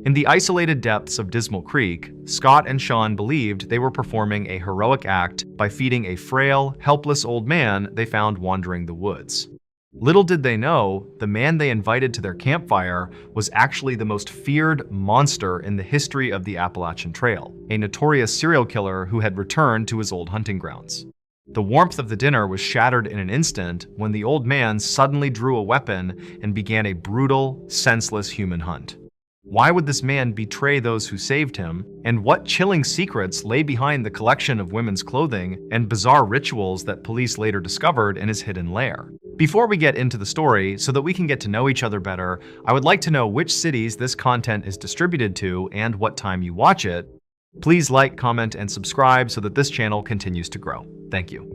In the isolated depths of Dismal Creek, Scott and Sean believed they were performing a heroic act by feeding a frail, helpless old man they found wandering the woods. Little did they know, the man they invited to their campfire was actually the most feared monster in the history of the Appalachian Trail, a notorious serial killer who had returned to his old hunting grounds. The warmth of the dinner was shattered in an instant when the old man suddenly drew a weapon and began a brutal, senseless human hunt. Why would this man betray those who saved him, and what chilling secrets lay behind the collection of women's clothing and bizarre rituals that police later discovered in his hidden lair? Before we get into the story, so that we can get to know each other better, I would like to know which cities this content is distributed to and what time you watch it. Please like, comment, and subscribe so that this channel continues to grow. Thank you.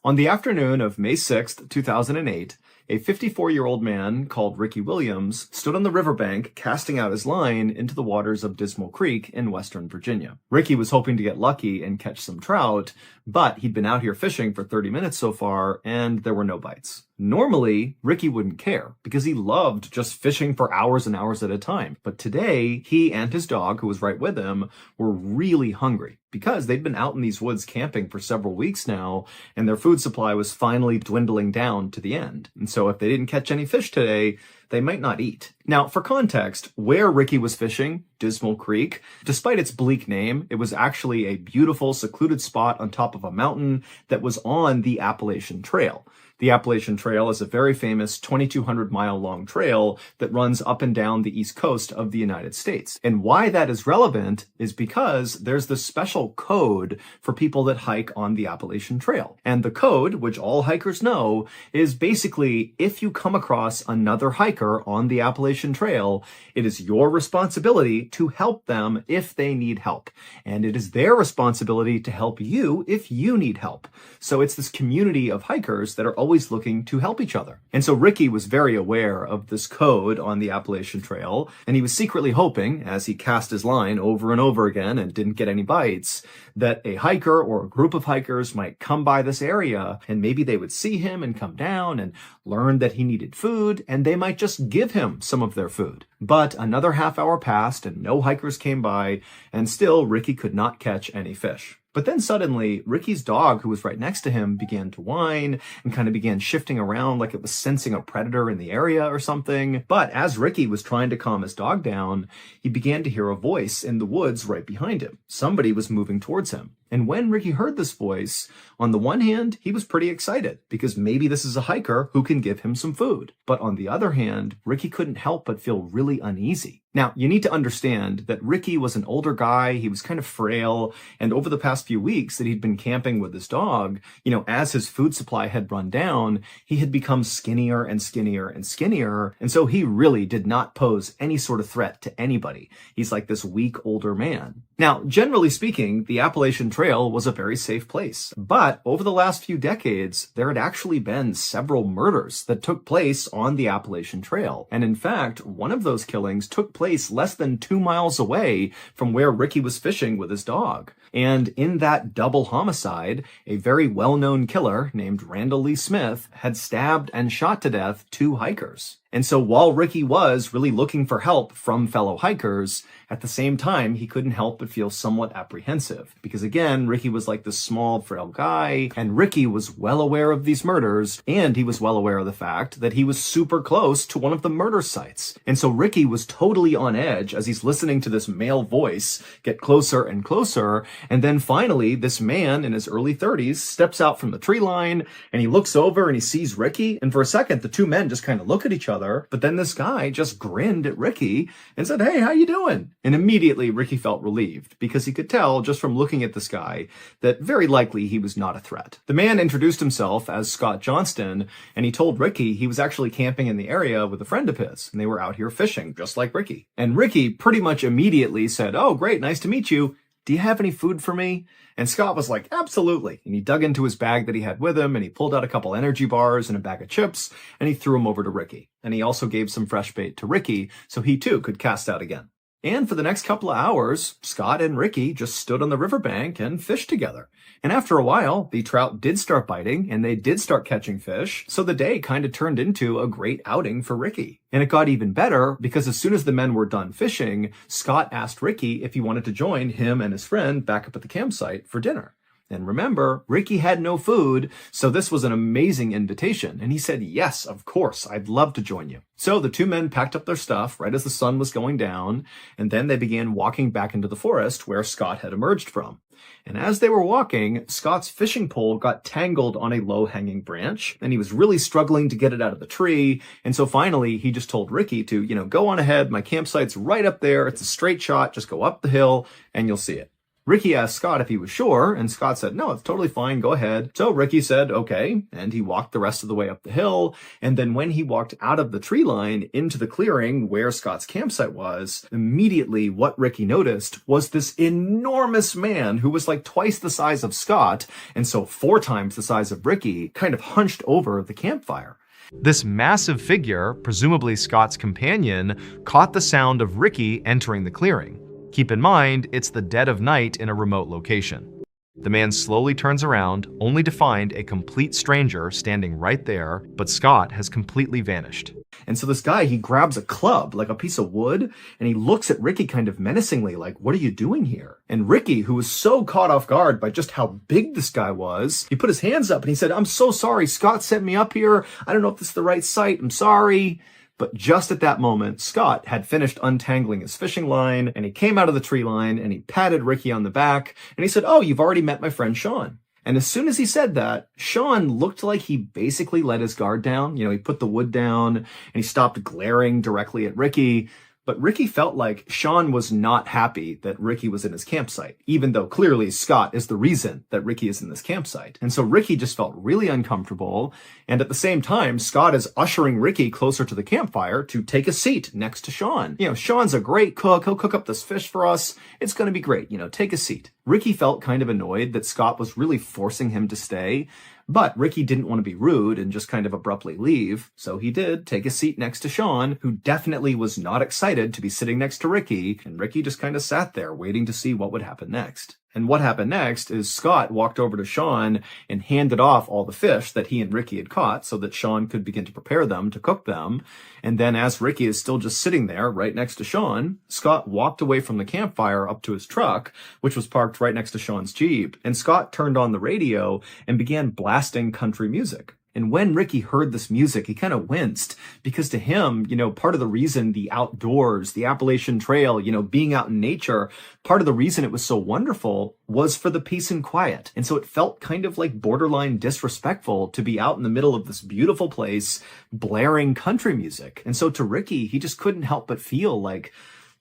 On the afternoon of May 6th, 2008, a 54-year-old man called Ricky Williams stood on the riverbank casting out his line into the waters of Dismal Creek in western Virginia. Ricky was hoping to get lucky and catch some trout, but he'd been out here fishing for 30 minutes so far, and there were no bites. Normally, Ricky wouldn't care because he loved just fishing for hours and hours at a time. But today, he and his dog, who was right with him, were really hungry because they'd been out in these woods camping for several weeks now, and their food supply was finally dwindling down to the end. And so if they didn't catch any fish today, they might not eat. Now, for context, where Ricky was fishing, Dismal Creek, despite its bleak name, it was actually a beautiful, secluded spot on top of a mountain that was on the Appalachian Trail. The Appalachian Trail is a very famous 2,200-mile-long trail that runs up and down the east coast of the United States. And why that is relevant is because there's this special code for people that hike on the Appalachian Trail. And the code, which all hikers know, is basically if you come across another hiker on the Appalachian Trail, it is your responsibility to help them if they need help. And it is their responsibility to help you if you need help. So it's this community of hikers that are always looking to help each other. And so Ricky was very aware of this code on the Appalachian Trail, and he was secretly hoping, as he cast his line over and over again and didn't get any bites, that a hiker or a group of hikers might come by this area, and maybe they would see him and come down and learn that he needed food, and they might just give him some of their food. But another half hour passed and no hikers came by, and still Ricky could not catch any fish. But then suddenly, Ricky's dog, who was right next to him, began to whine and kind of began shifting around like it was sensing a predator in the area or something. But as Ricky was trying to calm his dog down, he began to hear a voice in the woods right behind him. Somebody was moving towards him. And when Ricky heard this voice, on the one hand, he was pretty excited because maybe this is a hiker who can give him some food. But on the other hand, Ricky couldn't help but feel really uneasy. Now, you need to understand that Ricky was an older guy, he was kind of frail, and over the past few weeks that he'd been camping with his dog, as his food supply had run down, he had become skinnier and skinnier and skinnier, and so he really did not pose any sort of threat to anybody. He's like this weak older man. Now, generally speaking, the Appalachian Trail was a very safe place, but over the last few decades, there had actually been several murders that took place on the Appalachian Trail, and in fact, one of those killings took place less than 2 miles away from where Ricky was fishing with his dog. And in that double homicide, a very well-known killer named Randall Lee Smith had stabbed and shot to death 2 hikers. And so while Ricky was really looking for help from fellow hikers, at the same time, he couldn't help but feel somewhat apprehensive. Because again, Ricky was like this small, frail guy, and Ricky was well aware of these murders, and he was well aware of the fact that he was super close to one of the murder sites. And so Ricky was totally on edge as he's listening to this male voice get closer and closer, and then finally, this man in his early 30s steps out from the tree line, and he looks over and he sees Ricky, and for a second, the two men just kind of look at each other. But then this guy just grinned at Ricky and said, "Hey, how you doing?" And immediately Ricky felt relieved because he could tell just from looking at this guy that very likely he was not a threat. The man introduced himself as Scott Johnston, and he told Ricky he was actually camping in the area with a friend of his, and they were out here fishing just like Ricky. And Ricky pretty much immediately said, "Oh, great, nice to meet you. Do you have any food for me?" And Scott was like, "Absolutely." And he dug into his bag that he had with him, and he pulled out a couple energy bars and a bag of chips, and he threw them over to Ricky. And he also gave some fresh bait to Ricky so he too could cast out again. And for the next couple of hours, Scott and Ricky just stood on the riverbank and fished together. And after a while, the trout did start biting and they did start catching fish. So the day kind of turned into a great outing for Ricky. And it got even better because as soon as the men were done fishing, Scott asked Ricky if he wanted to join him and his friend back up at the campsite for dinner. And remember, Ricky had no food, so this was an amazing invitation. And he said, yes, of course, I'd love to join you. So the two men packed up their stuff right as the sun was going down, and then they began walking back into the forest where Scott had emerged from. And as they were walking, Scott's fishing pole got tangled on a low-hanging branch, and he was really struggling to get it out of the tree. And so finally, he just told Ricky to, go on ahead. My campsite's right up there. It's a straight shot. Just go up the hill, and you'll see it. Ricky asked Scott if he was sure, and Scott said, no, it's totally fine, go ahead. So Ricky said, okay, and he walked the rest of the way up the hill, and then when he walked out of the tree line into the clearing where Scott's campsite was, immediately what Ricky noticed was this enormous man who was like twice the size of Scott, and so 4 times the size of Ricky, kind of hunched over the campfire. This massive figure, presumably Scott's companion, caught the sound of Ricky entering the clearing. Keep in mind, it's the dead of night in a remote location. The man slowly turns around, only to find a complete stranger standing right there, but Scott has completely vanished. And so this guy, he grabs a club, like a piece of wood, and he looks at Ricky kind of menacingly, like, what are you doing here? And Ricky, who was so caught off guard by just how big this guy was, he put his hands up and he said, I'm so sorry, Scott sent me up here. I don't know if this is the right site. I'm sorry. But just at that moment, Scott had finished untangling his fishing line, and he came out of the tree line, and he patted Ricky on the back, and he said, oh, you've already met my friend Sean. And as soon as he said that, Sean looked like he basically let his guard down. He put the wood down, and he stopped glaring directly at Ricky. But Ricky felt like Sean was not happy that Ricky was in his campsite, even though clearly Scott is the reason that Ricky is in this campsite. And so Ricky just felt really uncomfortable. And at the same time, Scott is ushering Ricky closer to the campfire to take a seat next to Sean. Sean's a great cook. He'll cook up this fish for us. It's going to be great. Take a seat. Ricky felt kind of annoyed that Scott was really forcing him to stay. But Ricky didn't want to be rude and just kind of abruptly leave, so he did take a seat next to Sean, who definitely was not excited to be sitting next to Ricky, and Ricky just kind of sat there waiting to see what would happen next. And what happened next is Scott walked over to Sean and handed off all the fish that he and Ricky had caught so that Sean could begin to prepare them, to cook them. And then as Ricky is still just sitting there right next to Sean, Scott walked away from the campfire up to his truck, which was parked right next to Sean's Jeep. And Scott turned on the radio and began blasting country music. And when Ricky heard this music, he kind of winced because to him, part of the reason the outdoors, the Appalachian Trail, being out in nature, part of the reason it was so wonderful was for the peace and quiet. And so it felt kind of like borderline disrespectful to be out in the middle of this beautiful place, blaring country music. And so to Ricky, he just couldn't help but feel like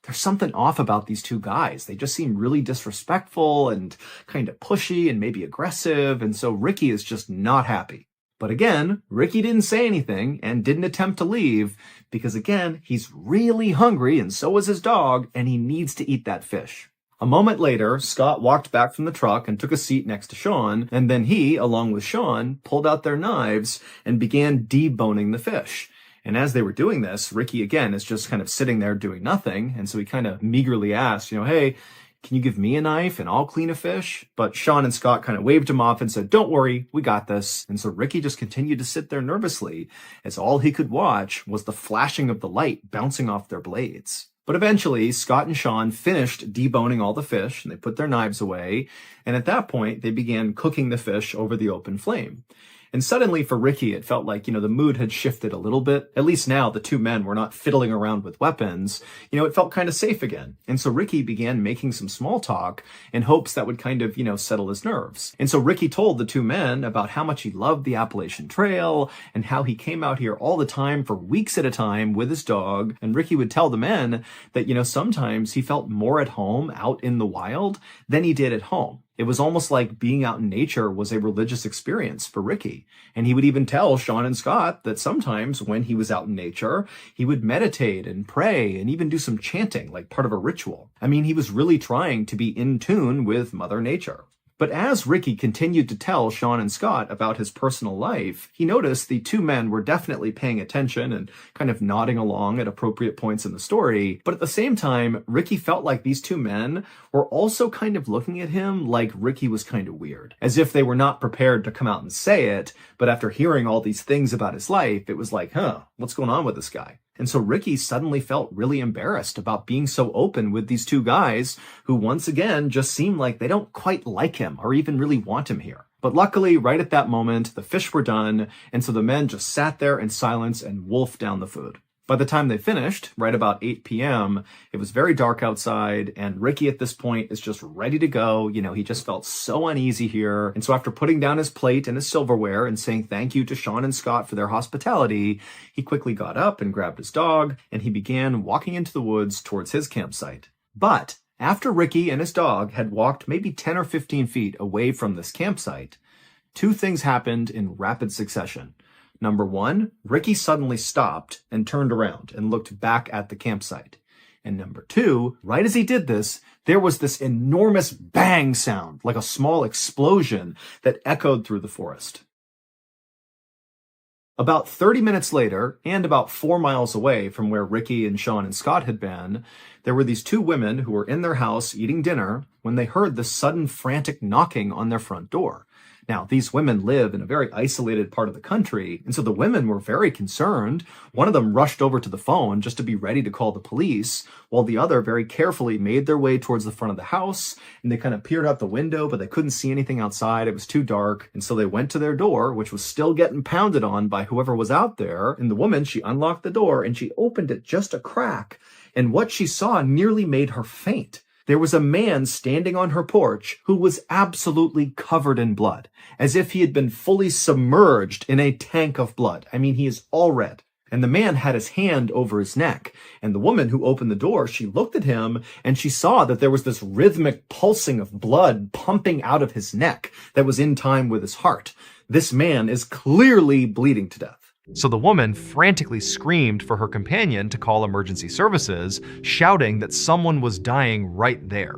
there's something off about these two guys. They just seem really disrespectful and kind of pushy and maybe aggressive. And so Ricky is just not happy. But again, Ricky didn't say anything and didn't attempt to leave because, again, he's really hungry and so is his dog, and he needs to eat that fish. A moment later, Scott walked back from the truck and took a seat next to Sean, and then he, along with Sean, pulled out their knives and began deboning the fish. And as they were doing this, Ricky, again, is just kind of sitting there doing nothing, and so he kind of meagerly asked, hey, can you give me a knife and I'll clean a fish? But Sean and Scott kind of waved him off and said, don't worry, we got this. And so Ricky just continued to sit there nervously as all he could watch was the flashing of the light bouncing off their blades. But eventually, Scott and Sean finished deboning all the fish and they put their knives away. And at that point, they began cooking the fish over the open flame. And suddenly for Ricky, it felt like, the mood had shifted a little bit. At least now the two men were not fiddling around with weapons. It felt kind of safe again. And so Ricky began making some small talk in hopes that would kind of, settle his nerves. And so Ricky told the two men about how much he loved the Appalachian Trail and how he came out here all the time for weeks at a time with his dog. And Ricky would tell the men that, sometimes he felt more at home out in the wild than he did at home. It was almost like being out in nature was a religious experience for Ricky. And he would even tell Sean and Scott that sometimes when he was out in nature, he would meditate and pray and even do some chanting like part of a ritual. I mean, he was really trying to be in tune with Mother Nature. But as Ricky continued to tell Sean and Scott about his personal life, he noticed the two men were definitely paying attention and kind of nodding along at appropriate points in the story. But at the same time, Ricky felt like these two men were also kind of looking at him like Ricky was kind of weird, as if they were not prepared to come out and say it. But after hearing all these things about his life, it was like, what's going on with this guy? And so Ricky suddenly felt really embarrassed about being so open with these two guys who once again just seem like they don't quite like him or even really want him here. But luckily, right at that moment, the fish were done, and so the men just sat there in silence and wolfed down the food. By the time they finished, right about 8 p.m., it was very dark outside, and Ricky at this point is just ready to go. He just felt so uneasy here. And so after putting down his plate and his silverware and saying thank you to Sean and Scott for their hospitality, he quickly got up and grabbed his dog, and he began walking into the woods towards his campsite. But after Ricky and his dog had walked maybe 10 or 15 feet away from this campsite, two things happened in rapid succession. Number one, Ricky suddenly stopped and turned around and looked back at the campsite. And number two, right as he did this, there was this enormous bang sound, like a small explosion that echoed through the forest. About 30 minutes later, and about 4 miles away from where Ricky and Sean and Scott had been, there were these two women who were in their house eating dinner when they heard this sudden frantic knocking on their front door. Now, these women live in a very isolated part of the country, and so the women were very concerned. One of them rushed over to the phone just to be ready to call the police, while the other very carefully made their way towards the front of the house, and they kind of peered out the window, but they couldn't see anything outside. It was too dark, and so they went to their door, which was still getting pounded on by whoever was out there, and the woman, she unlocked the door, and she opened it just a crack, and what she saw nearly made her faint. There was a man standing on her porch who was absolutely covered in blood, as if he had been fully submerged in a tank of blood. I mean, he is all red. And the man had his hand over his neck. And the woman who opened the door, she looked at him and she saw that there was this rhythmic pulsing of blood pumping out of his neck that was in time with his heart. This man is clearly bleeding to death. So the woman frantically screamed for her companion to call emergency services, shouting that someone was dying right there.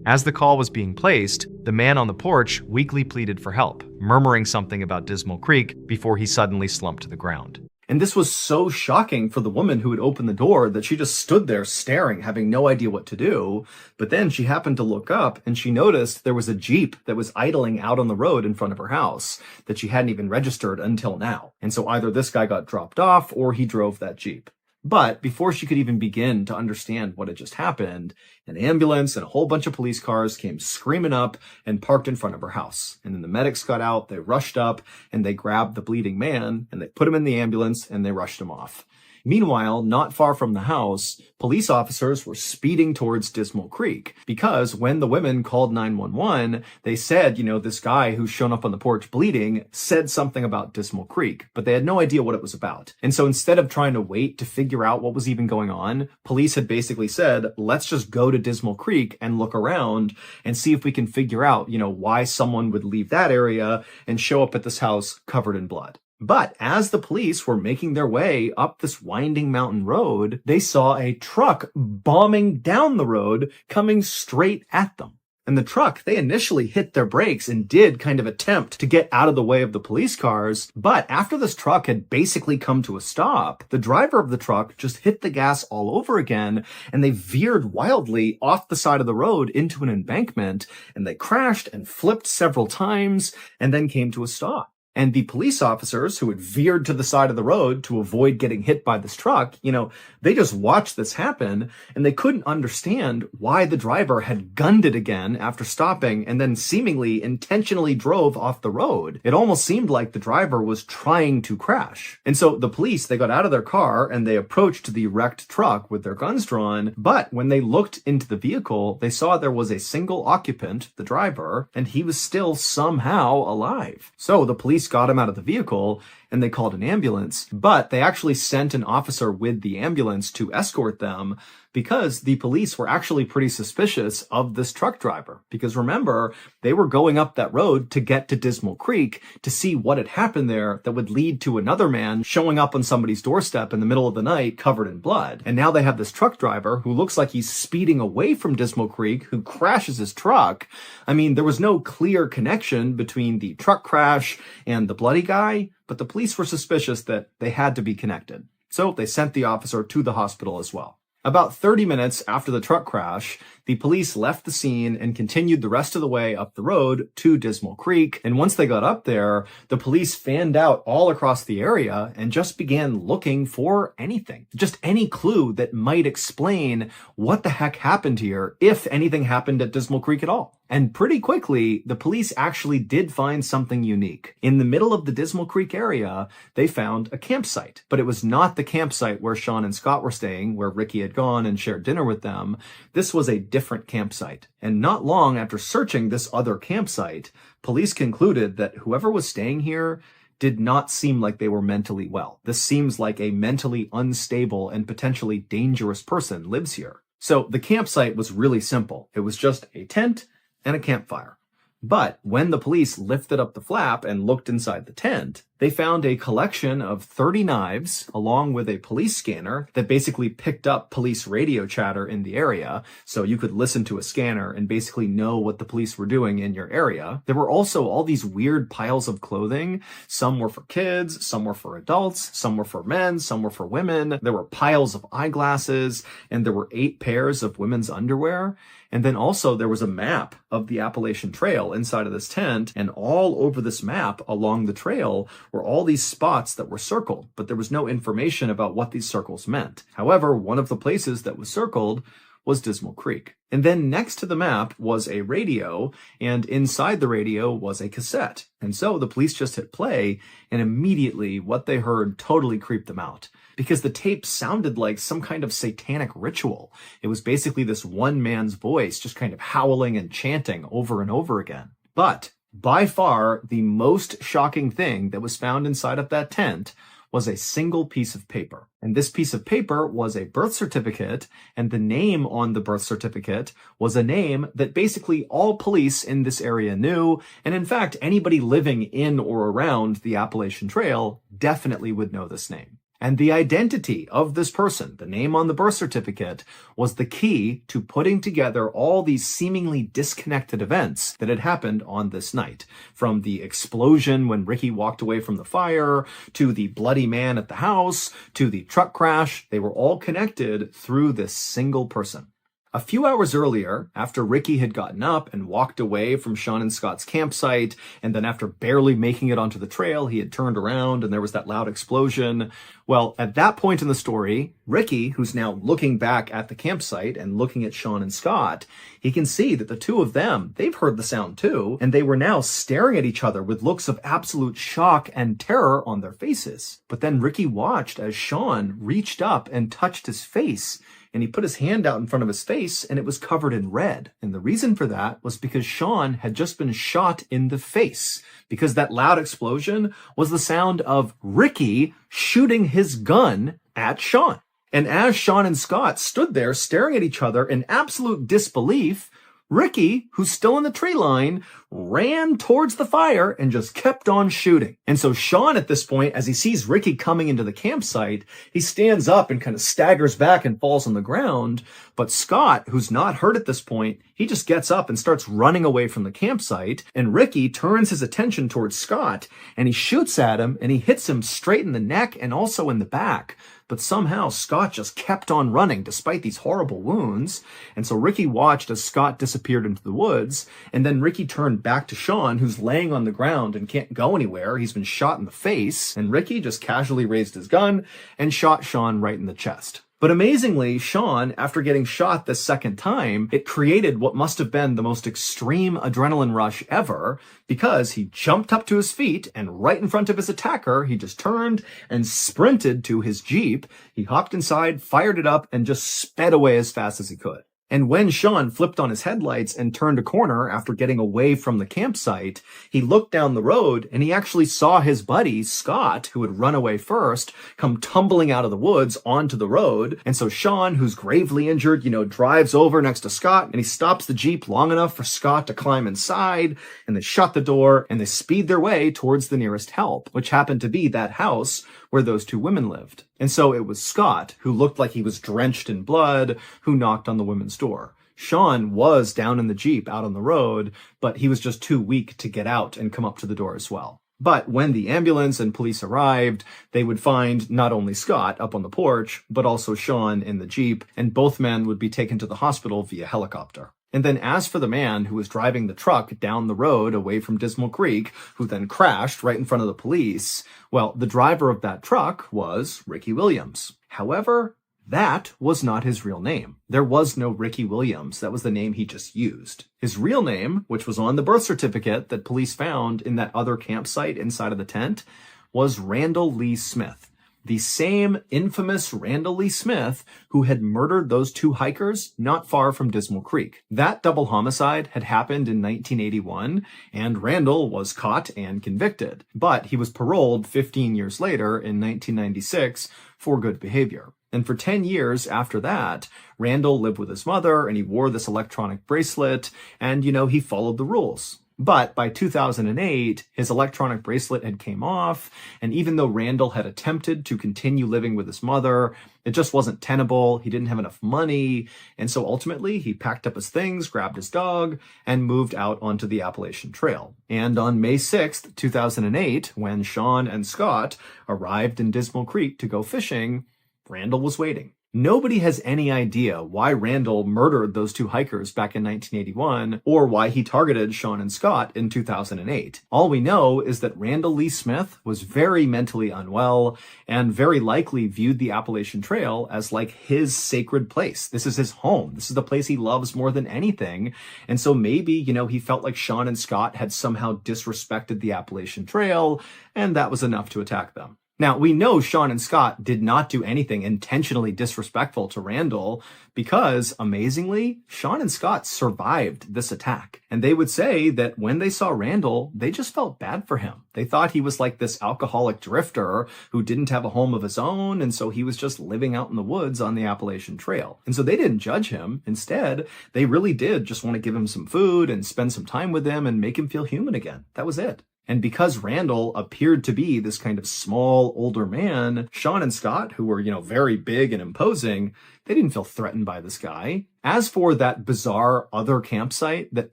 As the call was being placed, the man on the porch weakly pleaded for help, murmuring something about Dismal Creek before he suddenly slumped to the ground. And this was so shocking for the woman who had opened the door that she just stood there staring, having no idea what to do. But then she happened to look up and she noticed there was a Jeep that was idling out on the road in front of her house that she hadn't even registered until now. And so either this guy got dropped off or he drove that Jeep. But before she could even begin to understand what had just happened, an ambulance and a whole bunch of police cars came screaming up and parked in front of her house. And then the medics got out, they rushed up, and they grabbed the bleeding man, and they put him in the ambulance, and they rushed him off. Meanwhile, not far from the house, police officers were speeding towards Dismal Creek because when the women called 911, they said, this guy who's shown up on the porch bleeding said something about Dismal Creek, but they had no idea what it was about. And so instead of trying to wait to figure out what was even going on, police had basically said, let's just go to Dismal Creek and look around and see if we can figure out, why someone would leave that area and show up at this house covered in blood. But as the police were making their way up this winding mountain road, they saw a truck bombing down the road coming straight at them. And the truck, they initially hit their brakes and did kind of attempt to get out of the way of the police cars. But after this truck had basically come to a stop, the driver of the truck just hit the gas all over again, and they veered wildly off the side of the road into an embankment, and they crashed and flipped several times and then came to a stop. And the police officers who had veered to the side of the road to avoid getting hit by this truck, they just watched this happen and they couldn't understand why the driver had gunned it again after stopping and then seemingly intentionally drove off the road. It almost seemed like the driver was trying to crash. And so the police, they got out of their car and they approached the wrecked truck with their guns drawn. But when they looked into the vehicle, they saw there was a single occupant, the driver, and he was still somehow alive. So the police got him out of the vehicle and they called an ambulance, but they actually sent an officer with the ambulance to escort them because the police were actually pretty suspicious of this truck driver. Because remember, they were going up that road to get to Dismal Creek to see what had happened there that would lead to another man showing up on somebody's doorstep in the middle of the night covered in blood. And now they have this truck driver who looks like he's speeding away from Dismal Creek, who crashes his truck. I mean, there was no clear connection between the truck crash and the bloody guy, but the police were suspicious that they had to be connected. So they sent the officer to the hospital as well. About 30 minutes after the truck crash, the police left the scene and continued the rest of the way up the road to Dismal Creek. And once they got up there, the police fanned out all across the area and just began looking for anything. Just any clue that might explain what the heck happened here, if anything happened at Dismal Creek at all. And pretty quickly, the police actually did find something unique. In the middle of the Dismal Creek area, they found a campsite. But it was not the campsite where Sean and Scott were staying, where Ricky had gone and shared dinner with them. This was a different campsite. And not long after searching this other campsite, police concluded that whoever was staying here did not seem like they were mentally well. This seems like a mentally unstable and potentially dangerous person lives here. So the campsite was really simple. It was just a tent and a campfire. But when the police lifted up the flap and looked inside the tent, they found a collection of 30 knives along with a police scanner that basically picked up police radio chatter in the area. So you could listen to a scanner and basically know what the police were doing in your area. There were also all these weird piles of clothing. Some were for kids, some were for adults, some were for men, some were for women. There were piles of eyeglasses, and there were 8 pairs of women's underwear. And then also there was a map of the Appalachian Trail inside of this tent, and all over this map along the trail were all these spots that were circled, but there was no information about what these circles meant. However, one of the places that was circled was Dismal Creek. And then next to the map was a radio, and inside the radio was a cassette. And so the police just hit play, and immediately what they heard totally creeped them out, because the tape sounded like some kind of satanic ritual. It was basically this one man's voice just kind of howling and chanting over and over again. But by far, the most shocking thing that was found inside of that tent was a single piece of paper. And this piece of paper was a birth certificate, and the name on the birth certificate was a name that basically all police in this area knew, and in fact, anybody living in or around the Appalachian Trail definitely would know this name. And the identity of this person, the name on the birth certificate, was the key to putting together all these seemingly disconnected events that had happened on this night. From the explosion when Ricky walked away from the fire, to the bloody man at the house, to the truck crash, they were all connected through this single person. A few hours earlier, after Ricky had gotten up and walked away from Sean and Scott's campsite, and then after barely making it onto the trail, he had turned around and there was that loud explosion. Well, at that point in the story, Ricky, who's now looking back at the campsite and looking at Sean and Scott, he can see that the two of them, they've heard the sound too, and they were now staring at each other with looks of absolute shock and terror on their faces. But then Ricky watched as Sean reached up and touched his face, and he put his hand out in front of his face, and it was covered in red. And the reason for that was because Sean had just been shot in the face, because that loud explosion was the sound of Ricky shooting his gun at Sean. And as Sean and Scott stood there staring at each other in absolute disbelief, Ricky, who's still in the tree line, ran towards the fire and just kept on shooting. And so Sean, at this point, as he sees Ricky coming into the campsite, he stands up and kind of staggers back and falls on the ground. But Scott, who's not hurt at this point, he just gets up and starts running away from the campsite. And Ricky turns his attention towards Scott, and he shoots at him, and he hits him straight in the neck and also in the back. But somehow Scott just kept on running despite these horrible wounds. And so Ricky watched as Scott disappeared into the woods. And then Ricky turned back to Sean, who's laying on the ground and can't go anywhere. He's been shot in the face. And Ricky just casually raised his gun and shot Sean right in the chest. But amazingly, Sean, after getting shot the second time, it created what must have been the most extreme adrenaline rush ever, because he jumped up to his feet and right in front of his attacker, he just turned and sprinted to his Jeep. He hopped inside, fired it up, and just sped away as fast as he could. And when Sean flipped on his headlights and turned a corner after getting away from the campsite, he looked down the road and he actually saw his buddy, Scott, who had run away first, come tumbling out of the woods onto the road. And so Sean, who's gravely injured, drives over next to Scott and he stops the Jeep long enough for Scott to climb inside, and they shut the door and they speed their way towards the nearest help, which happened to be that house where those two women lived. And so it was Scott, who looked like he was drenched in blood, who knocked on the women's door. Sean was down in the Jeep out on the road, but he was just too weak to get out and come up to the door as well. But when the ambulance and police arrived, they would find not only Scott up on the porch, but also Sean in the Jeep, and both men would be taken to the hospital via helicopter. And then as for the man who was driving the truck down the road away from Dismal Creek, who then crashed right in front of the police, well, the driver of that truck was Ricky Williams. However, that was not his real name. There was no Ricky Williams. That was the name he just used. His real name, which was on the birth certificate that police found in that other campsite inside of the tent, was Randall Lee Smith. The same infamous Randall Lee Smith who had murdered those two hikers not far from Dismal Creek. That double homicide had happened in 1981, and Randall was caught and convicted. But he was paroled 15 years later in 1996 for good behavior. And for 10 years after that, Randall lived with his mother and he wore this electronic bracelet and, he followed the rules. But by 2008, his electronic bracelet had came off, and even though Randall had attempted to continue living with his mother, it just wasn't tenable. He didn't have enough money, and so ultimately he packed up his things, grabbed his dog, and moved out onto the Appalachian Trail. And on May 6th, 2008, when Sean and Scott arrived in Dismal Creek to go fishing, Randall was waiting. Nobody has any idea why Randall murdered those two hikers back in 1981 or why he targeted Sean and Scott in 2008. All we know is that Randall Lee Smith was very mentally unwell and very likely viewed the Appalachian Trail as like his sacred place. This is his home. This is the place he loves more than anything. And so maybe, he felt like Sean and Scott had somehow disrespected the Appalachian Trail, and that was enough to attack them. Now, we know Sean and Scott did not do anything intentionally disrespectful to Randall because, amazingly, Sean and Scott survived this attack. And they would say that when they saw Randall, they just felt bad for him. They thought he was like this alcoholic drifter who didn't have a home of his own, and so he was just living out in the woods on the Appalachian Trail. And so they didn't judge him. Instead, they really did just want to give him some food and spend some time with him and make him feel human again. That was it. And because Randall appeared to be this kind of small, older man, Sean and Scott, who were, very big and imposing, they didn't feel threatened by this guy. As for that bizarre other campsite that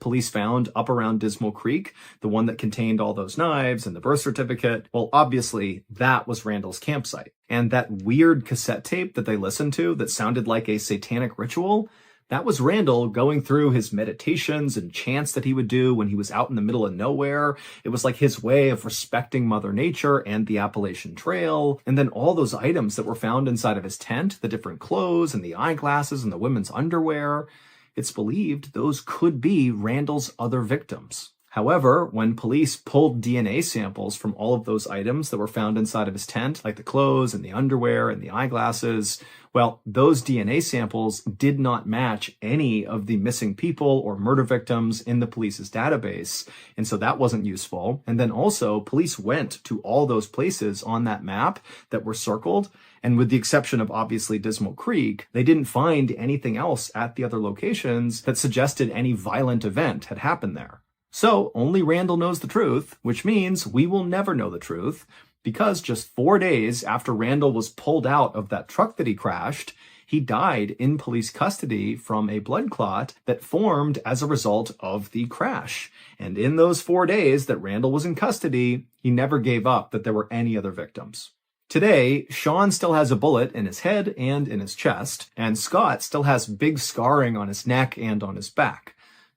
police found up around Dismal Creek, the one that contained all those knives and the birth certificate, well, obviously, that was Randall's campsite. And that weird cassette tape that they listened to that sounded like a satanic ritual, that was Randall going through his meditations and chants that he would do when he was out in the middle of nowhere. It was like his way of respecting Mother Nature and the Appalachian Trail. And then all those items that were found inside of his tent, the different clothes and the eyeglasses and the women's underwear, it's believed those could be Randall's other victims. However, when police pulled DNA samples from all of those items that were found inside of his tent, like the clothes and the underwear and the eyeglasses, well, those DNA samples did not match any of the missing people or murder victims in the police's database, and so that wasn't useful. And then also, police went to all those places on that map that were circled, and with the exception of obviously Dismal Creek, they didn't find anything else at the other locations that suggested any violent event had happened there. So only Randall knows the truth, which means we will never know the truth, because just 4 days after Randall was pulled out of that truck that he crashed, he died in police custody from a blood clot that formed as a result of the crash. And in those 4 days that Randall was in custody, he never gave up that there were any other victims. Today, Sean still has a bullet in his head and in his chest, and Scott still has big scarring on his neck and on his back.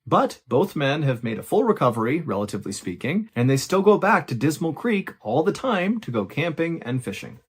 But both men have made a full recovery, relatively speaking, and they still go back to Dismal Creek all the time to go camping and fishing.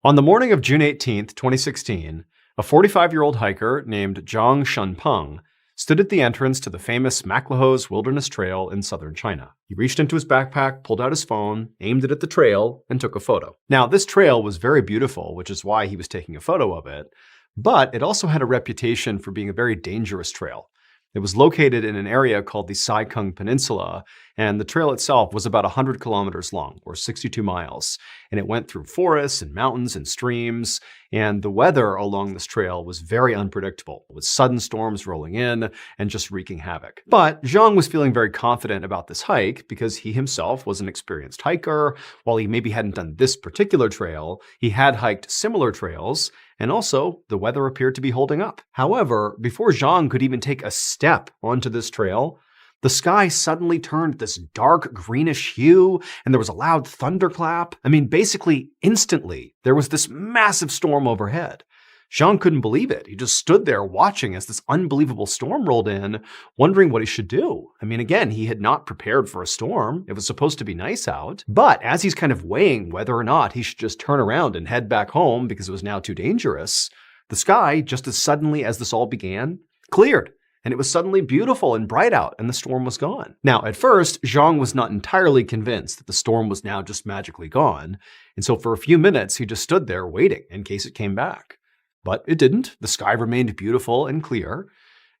On the morning of June 18, 2016, a 45-year-old hiker named Zhang Shenpeng stood at the entrance to the famous Maclehose Wilderness Trail in southern China. He reached into his backpack, pulled out his phone, aimed it at the trail, and took a photo. Now, this trail was very beautiful, which is why he was taking a photo of it. But it also had a reputation for being a very dangerous trail. It was located in an area called the Sai Kung Peninsula, and the trail itself was about 100 kilometers long, or 62 miles. And it went through forests and mountains and streams, and the weather along this trail was very unpredictable, with sudden storms rolling in and just wreaking havoc. But Zhang was feeling very confident about this hike because he himself was an experienced hiker. While he maybe hadn't done this particular trail, he had hiked similar trails, and also, the weather appeared to be holding up. However, before Zhang could even take a step onto this trail, the sky suddenly turned this dark greenish hue, and there was a loud thunderclap. I mean, basically, instantly, there was this massive storm overhead. Zhang couldn't believe it. He just stood there watching as this unbelievable storm rolled in, wondering what he should do. I mean, again, he had not prepared for a storm. It was supposed to be nice out. But as he's kind of weighing whether or not he should just turn around and head back home because it was now too dangerous, the sky, just as suddenly as this all began, cleared. And it was suddenly beautiful and bright out, and the storm was gone. Now, at first, Zhang was not entirely convinced that the storm was now just magically gone. And so for a few minutes, he just stood there waiting in case it came back. But it didn't. The sky remained beautiful and clear.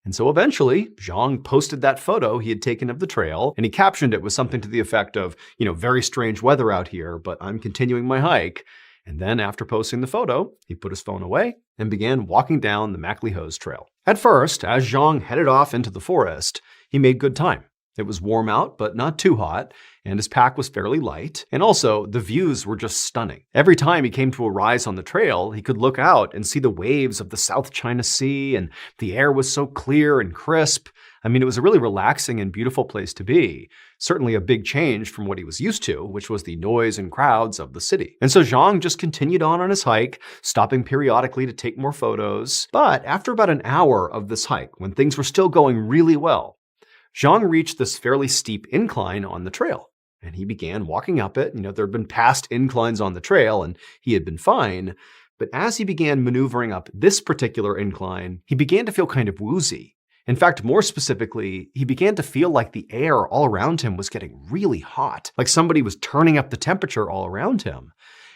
And so eventually, Zhang posted that photo he had taken of the trail, and he captioned it with something to the effect of, very strange weather out here, but I'm continuing my hike. And then after posting the photo, he put his phone away and began walking down the MacLehose Trail. At first, as Zhang headed off into the forest, he made good time. It was warm out, but not too hot, and his pack was fairly light. And also, the views were just stunning. Every time he came to a rise on the trail, he could look out and see the waves of the South China Sea, and the air was so clear and crisp. I mean, it was a really relaxing and beautiful place to be. Certainly a big change from what he was used to, which was the noise and crowds of the city. And so Zhang just continued on his hike, stopping periodically to take more photos. But after about an hour of this hike, when things were still going really well, Zhang reached this fairly steep incline on the trail, and he began walking up it. There had been past inclines on the trail, and he had been fine. But as he began maneuvering up this particular incline, he began to feel kind of woozy. In fact, more specifically, he began to feel like the air all around him was getting really hot, like somebody was turning up the temperature all around him.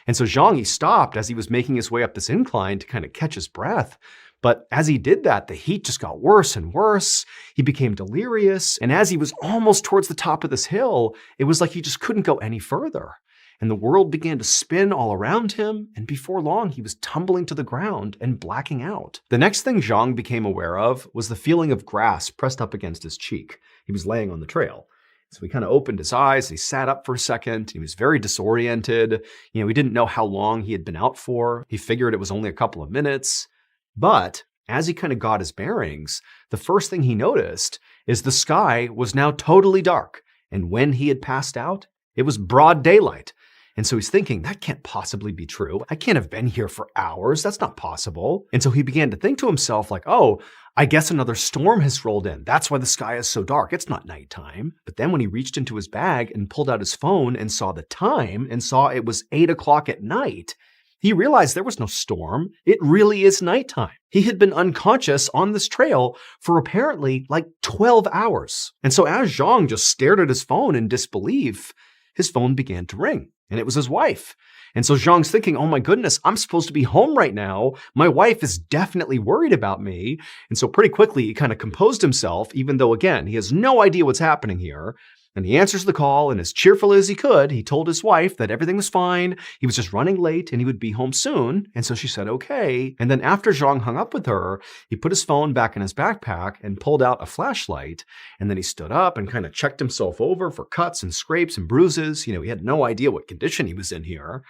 And so Zhang, he stopped as he was making his way up this incline to kind of catch his breath. But as he did that, the heat just got worse and worse. He became delirious. And as he was almost towards the top of this hill, it was like he just couldn't go any further. And the world began to spin all around him. And before long, he was tumbling to the ground and blacking out. The next thing Zhang became aware of was the feeling of grass pressed up against his cheek. He was laying on the trail. So he kind of opened his eyes, and he sat up for a second. He was very disoriented. He didn't know how long he had been out for. He figured it was only a couple of minutes. But as he kind of got his bearings, the first thing he noticed is the sky was now totally dark. And when he had passed out, it was broad daylight. And so he's thinking, that can't possibly be true. I can't have been here for hours. That's not possible. And so he began to think to himself like, oh, I guess another storm has rolled in. That's why the sky is so dark. It's not nighttime. But then when he reached into his bag and pulled out his phone and saw the time and saw it was 8 o'clock at night, he realized there was no storm. It really is nighttime. He had been unconscious on this trail for apparently like 12 hours. And so as Zhang just stared at his phone in disbelief, his phone began to ring, and it was his wife. And so Zhang's thinking, oh my goodness, I'm supposed to be home right now. My wife is definitely worried about me. And so pretty quickly, he kind of composed himself, even though, again, he has no idea what's happening here. And he answers the call, and as cheerful as he could, he told his wife that everything was fine. He was just running late and he would be home soon. And so she said, okay. And then after Zhang hung up with her, he put his phone back in his backpack and pulled out a flashlight. And then he stood up and kind of checked himself over for cuts and scrapes and bruises. He had no idea what condition he was in here.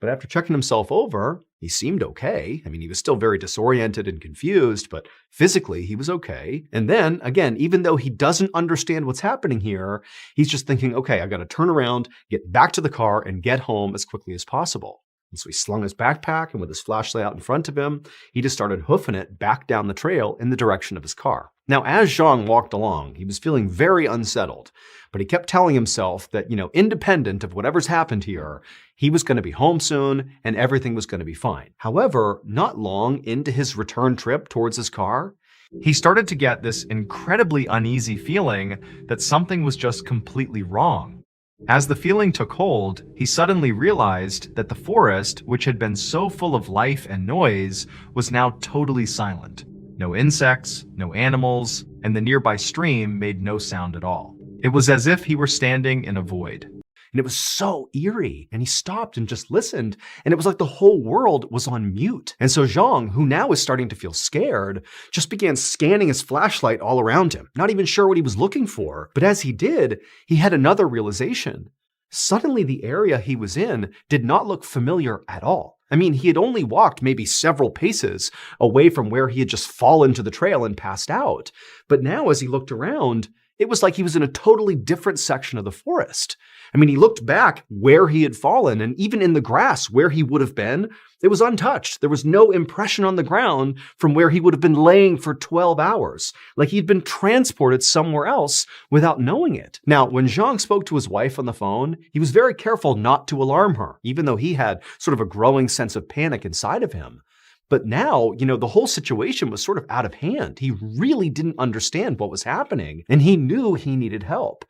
But after checking himself over, he seemed okay. I mean, he was still very disoriented and confused, but physically he was okay. And then, again, even though he doesn't understand what's happening here, he's just thinking, okay, I got to turn around, get back to the car, and get home as quickly as possible. And so he slung his backpack, and with his flashlight out in front of him, he just started hoofing it back down the trail in the direction of his car. Now, as Zhang walked along, he was feeling very unsettled, but he kept telling himself that, independent of whatever's happened here, he was going to be home soon and everything was going to be fine. However, not long into his return trip towards his car, he started to get this incredibly uneasy feeling that something was just completely wrong. As the feeling took hold, he suddenly realized that the forest, which had been so full of life and noise, was now totally silent. No insects, no animals, and the nearby stream made no sound at all. It was as if he were standing in a void. And it was so eerie. And he stopped and just listened. And it was like the whole world was on mute. And so Zhang, who now was starting to feel scared, just began scanning his flashlight all around him, not even sure what he was looking for. But as he did, he had another realization. Suddenly, the area he was in did not look familiar at all. I mean, he had only walked maybe several paces away from where he had just fallen to the trail and passed out. But now, as he looked around, it was like he was in a totally different section of the forest. I mean, he looked back where he had fallen, and even in the grass where he would have been, it was untouched. There was no impression on the ground from where he would have been laying for 12 hours, like he'd been transported somewhere else without knowing it. Now, when Zhang spoke to his wife on the phone, he was very careful not to alarm her, even though he had sort of a growing sense of panic inside of him. But now, the whole situation was sort of out of hand. He really didn't understand what was happening, and he knew he needed help.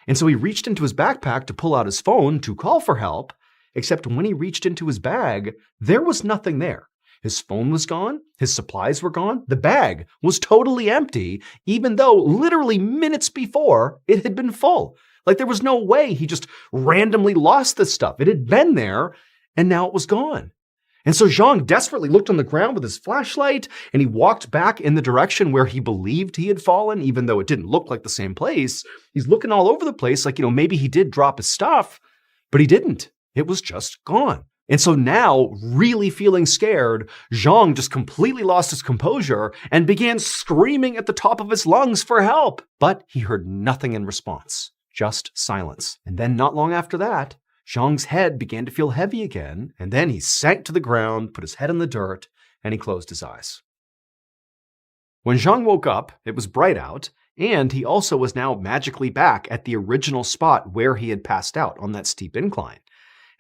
And so he reached into his backpack to pull out his phone to call for help, except when he reached into his bag, there was nothing there. His phone was gone, his supplies were gone, the bag was totally empty, even though literally minutes before it had been full. Like there was no way he just randomly lost this stuff. It had been there, and now it was gone. And so Zhang desperately looked on the ground with his flashlight, and he walked back in the direction where he believed he had fallen, even though it didn't look like the same place. He's looking all over the place like, maybe he did drop his stuff, but he didn't. It was just gone. And so now, really feeling scared, Zhang just completely lost his composure and began screaming at the top of his lungs for help. But he heard nothing in response, just silence. And then not long after that, Zhang's head began to feel heavy again, and then he sank to the ground, put his head in the dirt, and he closed his eyes. When Zhang woke up, it was bright out, and he also was now magically back at the original spot where he had passed out on that steep incline.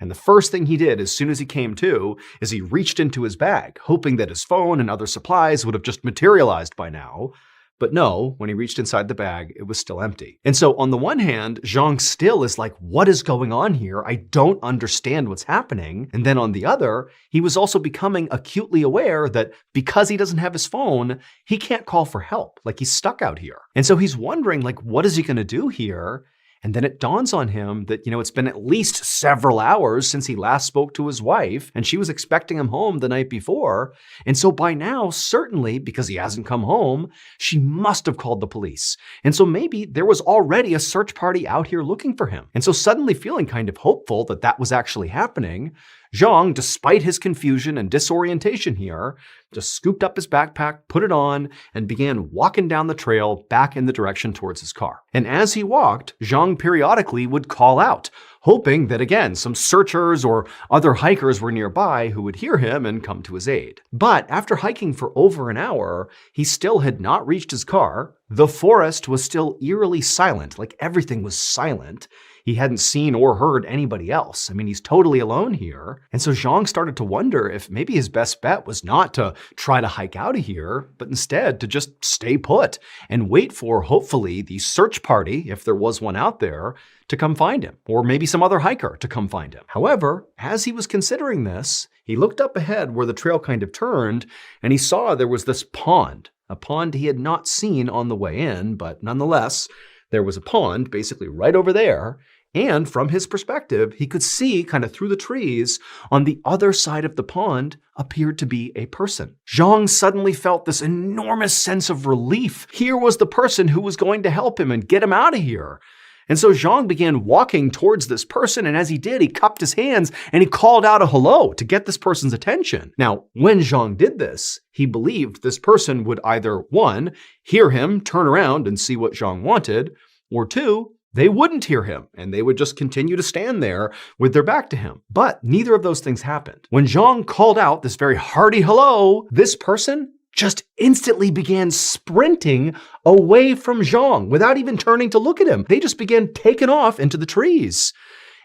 And the first thing he did as soon as he came to is he reached into his bag, hoping that his phone and other supplies would have just materialized by now. But no, when he reached inside the bag, it was still empty. And so on the one hand, Zhang still is like, what is going on here? I don't understand what's happening. And then on the other, he was also becoming acutely aware that because he doesn't have his phone, he can't call for help. Like he's stuck out here. And so he's wondering, like, what is he going to do here? And then it dawns on him that, it's been at least several hours since he last spoke to his wife, and she was expecting him home the night before. And so by now, certainly, because he hasn't come home, she must have called the police. And so maybe there was already a search party out here looking for him. And so suddenly feeling kind of hopeful that that was actually happening, Zhang, despite his confusion and disorientation here, just scooped up his backpack, put it on, and began walking down the trail back in the direction towards his car. And as he walked, Zhang periodically would call out, hoping that again, some searchers or other hikers were nearby who would hear him and come to his aid. But after hiking for over an hour, he still had not reached his car. The forest was still eerily silent, like everything was silent. He hadn't seen or heard anybody else. I mean, he's totally alone here. And so Zhang started to wonder if maybe his best bet was not to try to hike out of here, but instead to just stay put and wait for, hopefully, the search party, if there was one out there, to come find him, or maybe some other hiker to come find him. However, as he was considering this, he looked up ahead where the trail kind of turned, and he saw there was this pond, a pond he had not seen on the way in, but nonetheless, there was a pond basically right over there. And from his perspective, he could see kind of through the trees on the other side of the pond appeared to be a person. Zhang suddenly felt this enormous sense of relief. Here was the person who was going to help him and get him out of here. And so Zhang began walking towards this person, and as he did, he cupped his hands and he called out a hello to get this person's attention. Now, when Zhang did this, he believed this person would either, one, hear him, turn around and see what Zhang wanted, or two, they wouldn't hear him, and they would just continue to stand there with their back to him. But neither of those things happened. When Zhang called out this very hearty hello, this person just instantly began sprinting away from Zhang without even turning to look at him. They just began taking off into the trees.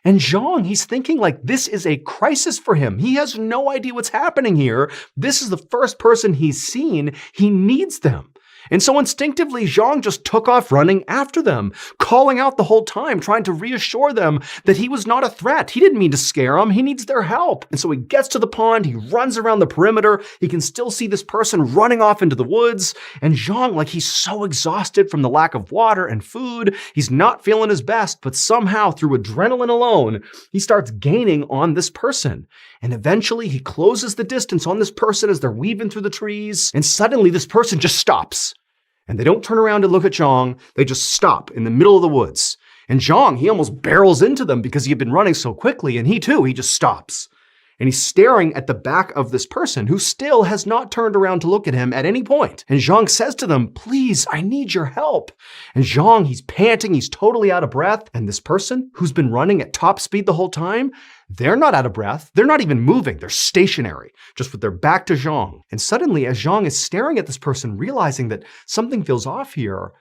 And Zhang, he's thinking like this is a crisis for him. He has no idea what's happening here. This is the first person he's seen. He needs them. And so instinctively, Zhang just took off running after them, calling out the whole time, trying to reassure them that he was not a threat. He didn't mean to scare them. He needs their help. And so he gets to the pond. He runs around the perimeter. He can still see this person running off into the woods. And Zhang, like, he's so exhausted from the lack of water and food. He's not feeling his best, but somehow through adrenaline alone, he starts gaining on this person. And eventually he closes the distance on this person as they're weaving through the trees. And suddenly this person just stops. And they don't turn around to look at Zhang. They just stop in the middle of the woods. And Zhang, he almost barrels into them because he had been running so quickly. And he just stops. And he's staring at the back of this person who still has not turned around to look at him at any point. And Zhang says to them, "Please, I need your help." And Zhang, he's panting, he's totally out of breath. And this person who's been running at top speed the whole time, they're not out of breath. They're not even moving. They're stationary, just with their back to Zhang. And suddenly, as Zhang is staring at this person, realizing that something feels off here,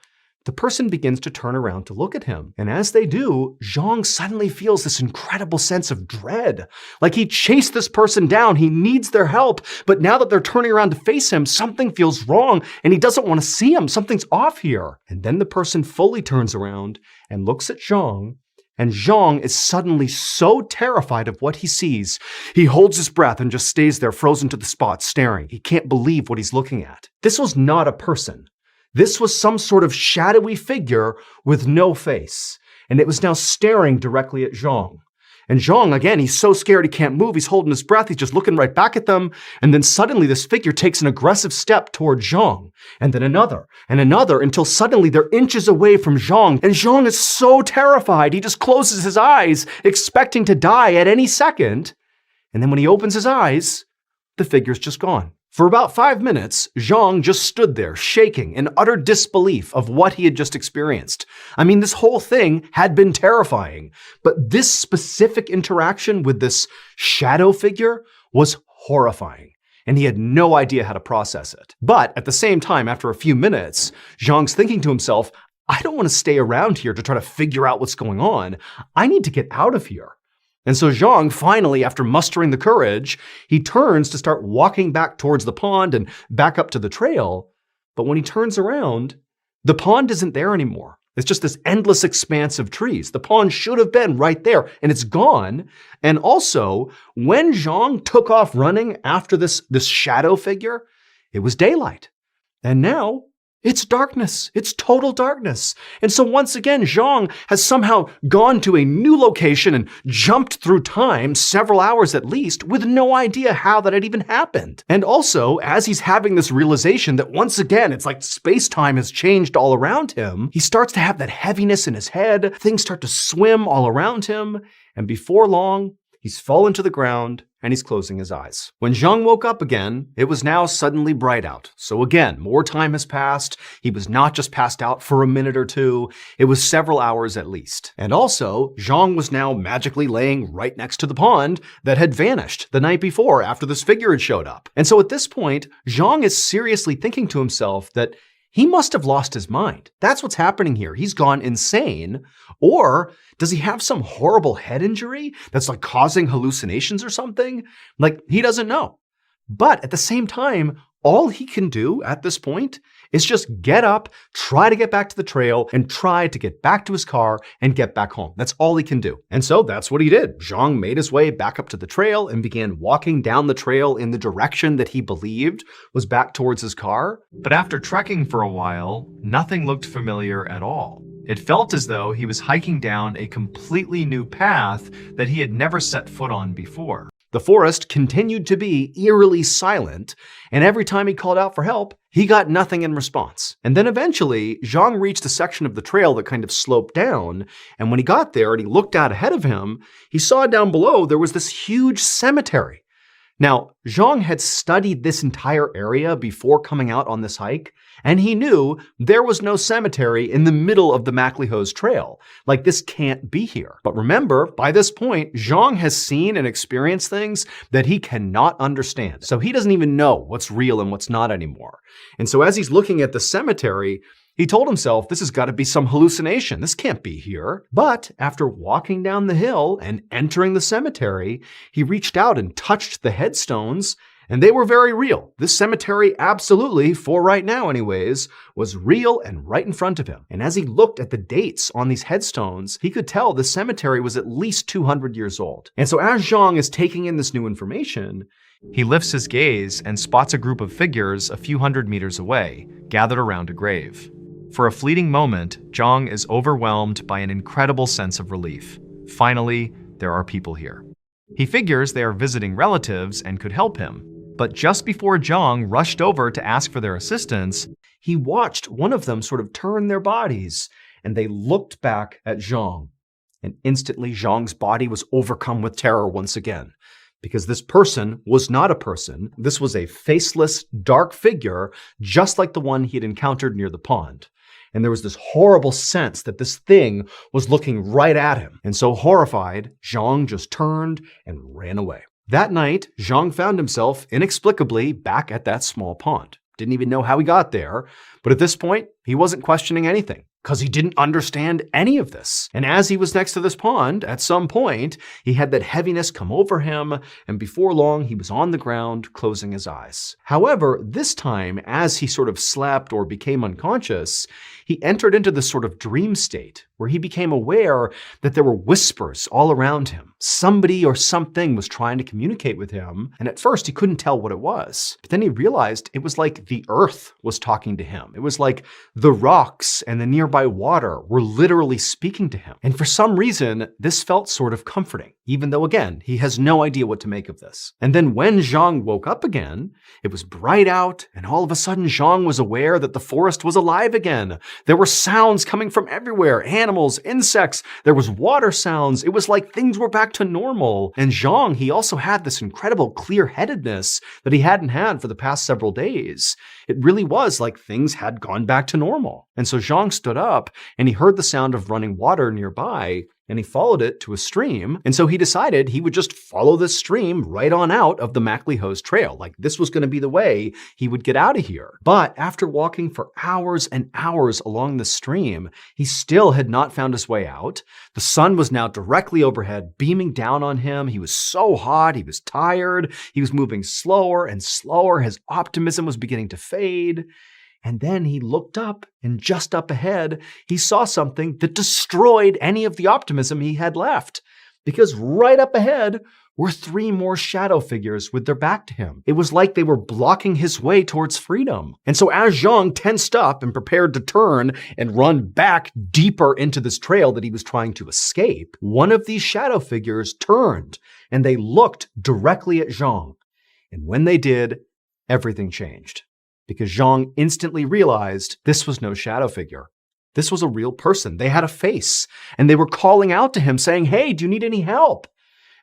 the person begins to turn around to look at him. And as they do, Zhang suddenly feels this incredible sense of dread. Like he chased this person down, he needs their help, but now that they're turning around to face him, something feels wrong and he doesn't want to see him. Something's off here. And then the person fully turns around and looks at Zhang. And Zhang is suddenly so terrified of what he sees, he holds his breath and just stays there frozen to the spot, staring. He can't believe what he's looking at. This was not a person. This was some sort of shadowy figure with no face, and it was now staring directly at Zhang. And Zhang, again, he's so scared he can't move, he's holding his breath, he's just looking right back at them, and then suddenly this figure takes an aggressive step toward Zhang, and then another, until suddenly they're inches away from Zhang, and Zhang is so terrified, he just closes his eyes, expecting to die at any second, and then when he opens his eyes, the figure's just gone. For about 5 minutes, Zhang just stood there, shaking in utter disbelief of what he had just experienced. I mean, this whole thing had been terrifying, but this specific interaction with this shadow figure was horrifying, and he had no idea how to process it. But at the same time, after a few minutes, Zhang's thinking to himself, I don't want to stay around here to try to figure out what's going on. I need to get out of here. And so Zhang finally, after mustering the courage, he turns to start walking back towards the pond and back up to the trail. But when he turns around, the pond isn't there anymore. It's just this endless expanse of trees. The pond should have been right there, and it's gone. And also, when Zhang took off running after this shadow figure, it was daylight. And now, it's darkness. It's total darkness. And so once again, Zhang has somehow gone to a new location and jumped through time, several hours at least, with no idea how that had even happened. And also, as he's having this realization that once again, it's like space-time has changed all around him, he starts to have that heaviness in his head, things start to swim all around him, and before long, he's fallen to the ground and he's closing his eyes. When Zhang woke up again, it was now suddenly bright out. So again, more time has passed. He was not just passed out for a minute or two. It was several hours at least. And also, Zhang was now magically laying right next to the pond that had vanished the night before after this figure had showed up. And so at this point, Zhang is seriously thinking to himself that he must have lost his mind. That's what's happening here. He's gone insane. Or does he have some horrible head injury that's like causing hallucinations or something? Like, he doesn't know. But at the same time, all he can do at this point is just get up, try to get back to the trail, and try to get back to his car and get back home. That's all he can do. And so that's what he did. Zhang made his way back up to the trail and began walking down the trail in the direction that he believed was back towards his car. But after trekking for a while, nothing looked familiar at all. It felt as though he was hiking down a completely new path that he had never set foot on before. The forest continued to be eerily silent, and every time he called out for help, he got nothing in response. And then eventually, Zhang reached a section of the trail that kind of sloped down, and when he got there and he looked out ahead of him, he saw down below there was this huge cemetery. Now, Zhang had studied this entire area before coming out on this hike, and he knew there was no cemetery in the middle of the MacLehose Trail. Like, this can't be here. But remember, by this point, Zhang has seen and experienced things that he cannot understand. So he doesn't even know what's real and what's not anymore. And so as he's looking at the cemetery, he told himself this has got to be some hallucination. This can't be here. But after walking down the hill and entering the cemetery, he reached out and touched the headstones, And they were very real. This cemetery absolutely, for right now anyways, was real and right in front of him. And as he looked at the dates on these headstones, he could tell the cemetery was at least 200 years old. And so as Zhang is taking in this new information, He lifts his gaze and spots a group of figures a few hundred meters away, gathered around a grave. For a fleeting moment, Zhang is overwhelmed by an incredible sense of relief. Finally, there are people here. He figures they are visiting relatives and could help him. But just before Zhang rushed over to ask for their assistance, he watched one of them sort of turn their bodies, and they looked back at Zhang. And instantly, Zhang's body was overcome with terror once again. Because this person was not a person. This was a faceless, dark figure, just like the one he had encountered near the pond. And there was this horrible sense that this thing was looking right at him. And so horrified, Zhang just turned and ran away. That night, Zhang found himself inexplicably back at that small pond. Didn't even know how he got there, but at this point, he wasn't questioning anything, because he didn't understand any of this. And as he was next to this pond, at some point, he had that heaviness come over him, and before long, he was on the ground, closing his eyes. However, this time, as he sort of slept or became unconscious, he entered into this sort of dream state, where he became aware that there were whispers all around him. Somebody or something was trying to communicate with him, and at first he couldn't tell what it was. But then he realized it was like the earth was talking to him. It was like the rocks and the nearby water were literally speaking to him. And for some reason, this felt sort of comforting, even though, again, he has no idea what to make of this. And then when Zhang woke up again, it was bright out, and all of a sudden Zhang was aware that the forest was alive again. There were sounds coming from everywhere, animals, insects, there was water sounds. It was like things were back to normal. And Zhang, he also had this incredible clear-headedness that he hadn't had for the past several days. It really was like things had gone back to normal. And so Zhang stood up and he heard the sound of running water nearby, and he followed it to a stream. And so he decided he would just follow this stream right on out of the MacLehose Trail. Like this was going to be the way he would get out of here. But after walking for hours and hours along the stream, he still had not found his way out. The sun was now directly overhead, beaming down on him. He was so hot, he was tired, he was moving slower and slower. His optimism was beginning to fade. And then he looked up, and just up ahead, he saw something that destroyed any of the optimism he had left. Because right up ahead were 3 more shadow figures with their back to him. It was like they were blocking his way towards freedom. And so as Zhang tensed up and prepared to turn and run back deeper into this trail that he was trying to escape, one of these shadow figures turned, and they looked directly at Zhang. And when they did, everything changed. Because Zhang instantly realized this was no shadow figure. This was a real person. They had a face, and they were calling out to him saying, "Hey, do you need any help?"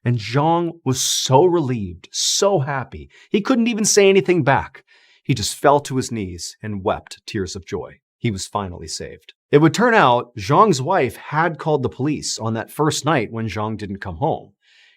And Zhang was so relieved, so happy. He couldn't even say anything back. He just fell to his knees and wept tears of joy. He was finally saved. It would turn out Zhang's wife had called the police on that first night when Zhang didn't come home.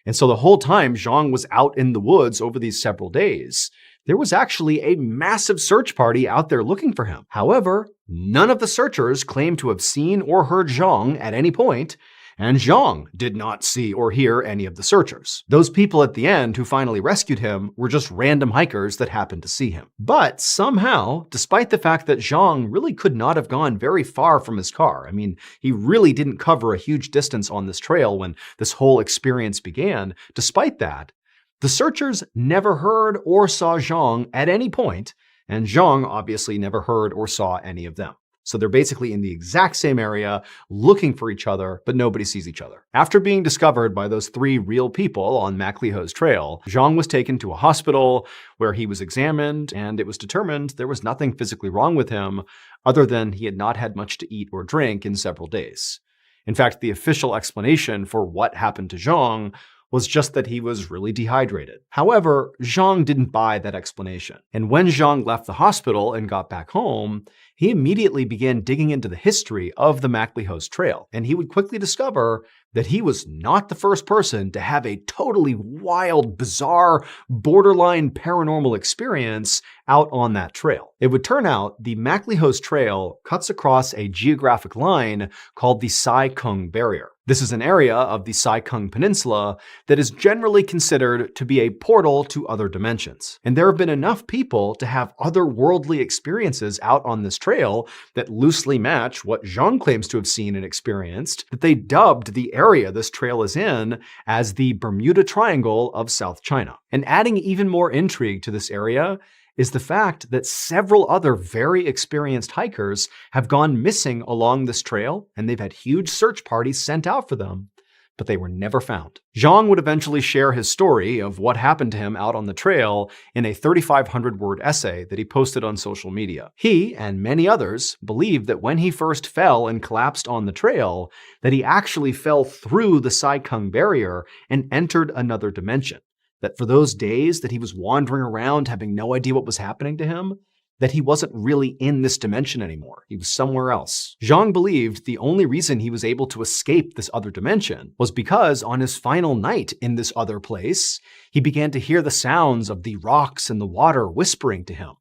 And so the whole time Zhang was out in the woods over these several days, there was actually a massive search party out there looking for him. However, none of the searchers claimed to have seen or heard Zhang at any point, and Zhang did not see or hear any of the searchers. Those people at the end who finally rescued him were just random hikers that happened to see him. But somehow, despite the fact that Zhang really could not have gone very far from his car, I mean, he really didn't cover a huge distance on this trail when this whole experience began, despite that, the searchers never heard or saw Zhang at any point, and Zhang obviously never heard or saw any of them. So they're basically in the exact same area, looking for each other, but nobody sees each other. After being discovered by those 3 real people on MacLehose Trail, Zhang was taken to a hospital where he was examined, and it was determined there was nothing physically wrong with him, other than he had not had much to eat or drink in several days. In fact, the official explanation for what happened to Zhang was just that he was really dehydrated. However, Zhang didn't buy that explanation. And when Zhang left the hospital and got back home, he immediately began digging into the history of the MacLehose Trail. And he would quickly discover that he was not the first person to have a totally wild, bizarre, borderline paranormal experience out on that trail. It would turn out the MacLehose Trail cuts across a geographic line called the Sai Kung Barrier. This is an area of the Sai-Kung Peninsula that is generally considered to be a portal to other dimensions. And there have been enough people to have otherworldly experiences out on this trail that loosely match what Zhang claims to have seen and experienced, that they dubbed the area this trail is in as the Bermuda Triangle of South China. And adding even more intrigue to this area is the fact that several other very experienced hikers have gone missing along this trail, and they've had huge search parties sent out for them, but they were never found. Zhang would eventually share his story of what happened to him out on the trail in a 3,500-word essay that he posted on social media. He, and many others, believe that when he first fell and collapsed on the trail, that he actually fell through the Sai-Kung barrier and entered another dimension. That for those days that he was wandering around having no idea what was happening to him, that he wasn't really in this dimension anymore. He was somewhere else. Zhang believed the only reason he was able to escape this other dimension was because on his final night in this other place, he began to hear the sounds of the rocks and the water whispering to him.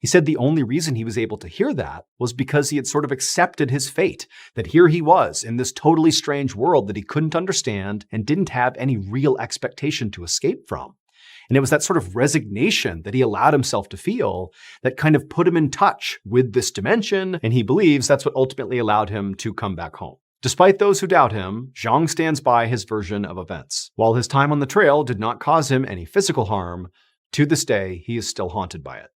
He said the only reason he was able to hear that was because he had sort of accepted his fate, that here he was in this totally strange world that he couldn't understand and didn't have any real expectation to escape from. And it was that sort of resignation that he allowed himself to feel that kind of put him in touch with this dimension, and he believes that's what ultimately allowed him to come back home. Despite those who doubt him, Zhang stands by his version of events. While his time on the trail did not cause him any physical harm, to this day he is still haunted by it.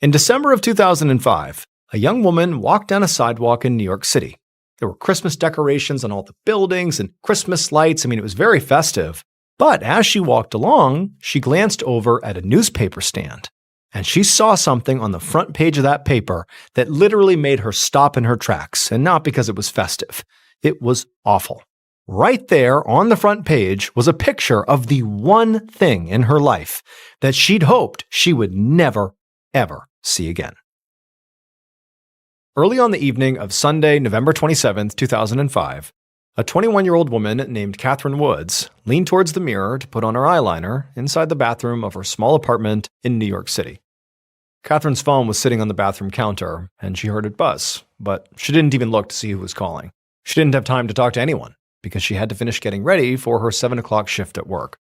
In December of 2005, a young woman walked down a sidewalk in New York City. There were Christmas decorations on all the buildings and Christmas lights. It was very festive. But as she walked along, she glanced over at a newspaper stand, and she saw something on the front page of that paper that literally made her stop in her tracks, and not because it was festive. It was awful. Right there on the front page was a picture of the one thing in her life that she'd hoped she would never, ever see again. Early on the evening of Sunday, November 27, 2005, a 21-year-old woman named Catherine Woods leaned towards the mirror to put on her eyeliner inside the bathroom of her small apartment in New York City. Catherine's phone was sitting on the bathroom counter, and she heard it buzz, but she didn't even look to see who was calling. She didn't have time to talk to anyone, because she had to finish getting ready for her 7 o'clock shift at work.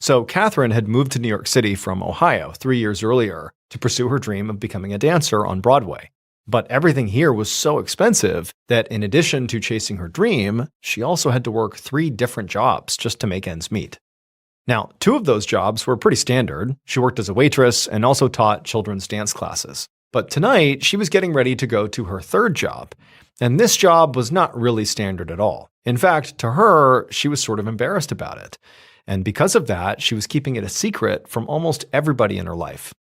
So Catherine had moved to New York City from Ohio 3 years earlier to pursue her dream of becoming a dancer on Broadway. But everything here was so expensive that in addition to chasing her dream, she also had to work 3 different jobs just to make ends meet. Now, 2 of those jobs were pretty standard. She worked as a waitress and also taught children's dance classes. But tonight, she was getting ready to go to her 3rd job, and this job was not really standard at all. In fact, to her, she was sort of embarrassed about it. And because of that, she was keeping it a secret from almost everybody in her life.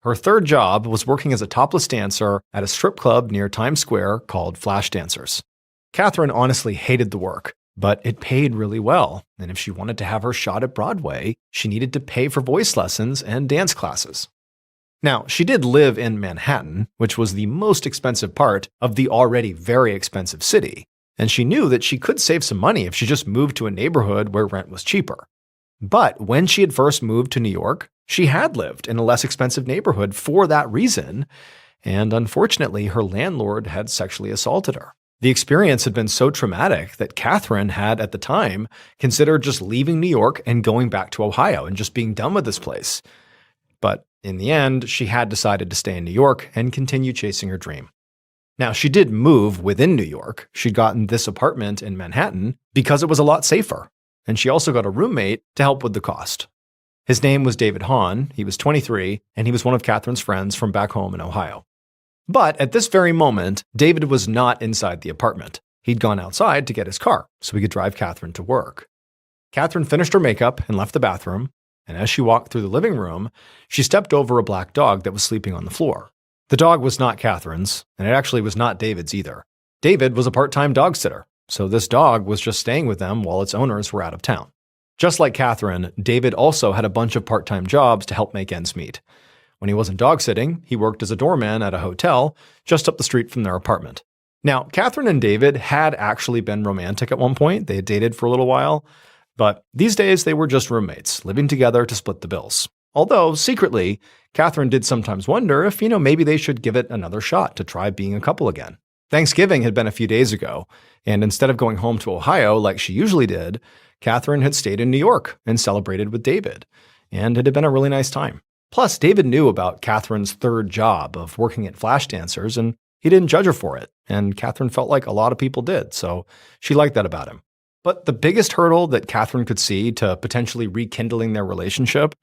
Her 3rd job was working as a topless dancer at a strip club near Times Square called Flash Dancers. Catherine honestly hated the work, but it paid really well, and if she wanted to have her shot at Broadway, she needed to pay for voice lessons and dance classes. Now, she did live in Manhattan, which was the most expensive part of the already very expensive city, and she knew that she could save some money if she just moved to a neighborhood where rent was cheaper. But when she had first moved to New York, she had lived in a less expensive neighborhood for that reason, and unfortunately, her landlord had sexually assaulted her. The experience had been so traumatic that Catherine had, at the time, considered just leaving New York and going back to Ohio and just being done with this place. But in the end, she had decided to stay in New York and continue chasing her dream. Now, she did move within New York. She'd gotten this apartment in Manhattan because it was a lot safer. And she also got a roommate to help with the cost. His name was David Hahn. He was 23, and he was one of Catherine's friends from back home in Ohio. But at this very moment, David was not inside the apartment. He'd gone outside to get his car so he could drive Catherine to work. Catherine finished her makeup and left the bathroom, and as she walked through the living room, she stepped over a black dog that was sleeping on the floor. The dog was not Catherine's, and it actually was not David's either. David was a part-time dog sitter. So this dog was just staying with them while its owners were out of town. Just like Catherine, David also had a bunch of part-time jobs to help make ends meet. When he wasn't dog sitting, he worked as a doorman at a hotel just up the street from their apartment. Now, Catherine and David had actually been romantic at one point. They had dated for a little while, but these days they were just roommates, living together to split the bills. Although, secretly, Catherine did sometimes wonder if, maybe they should give it another shot to try being a couple again. Thanksgiving had been a few days ago, and instead of going home to Ohio like she usually did, Catherine had stayed in New York and celebrated with David, and it had been a really nice time. Plus, David knew about Catherine's third job of working at Flash Dancers, and he didn't judge her for it, and Catherine felt like a lot of people did, so she liked that about him. But the biggest hurdle that Catherine could see to potentially rekindling their relationship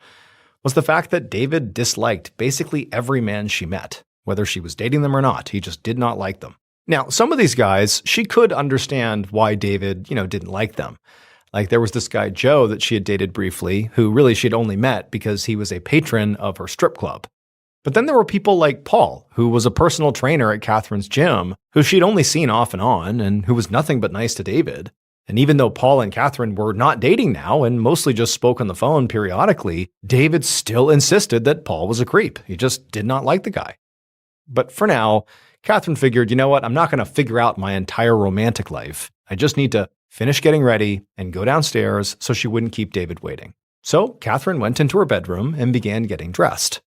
was the fact that David disliked basically every man she met. Whether she was dating them or not, he just did not like them. Now, some of these guys, she could understand why David, didn't like them. Like there was this guy, Joe, that she had dated briefly, who really she'd only met because he was a patron of her strip club. But then there were people like Paul, who was a personal trainer at Catherine's gym, who she'd only seen off and on, and who was nothing but nice to David. And even though Paul and Catherine were not dating now and mostly just spoke on the phone periodically, David still insisted that Paul was a creep. He just did not like the guy. But for now, Catherine figured, you know what, I'm not going to figure out my entire romantic life. I just need to finish getting ready and go downstairs so she wouldn't keep David waiting. So Catherine went into her bedroom and began getting dressed.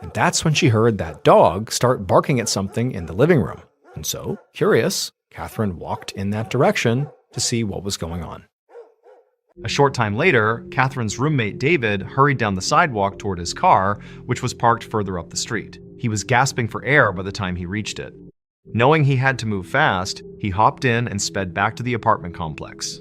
And that's when she heard that dog start barking at something in the living room. And so, curious, Catherine walked in that direction to see what was going on. A short time later, Catherine's roommate David hurried down the sidewalk toward his car, which was parked further up the street. He was gasping for air by the time he reached it. Knowing he had to move fast, he hopped in and sped back to the apartment complex.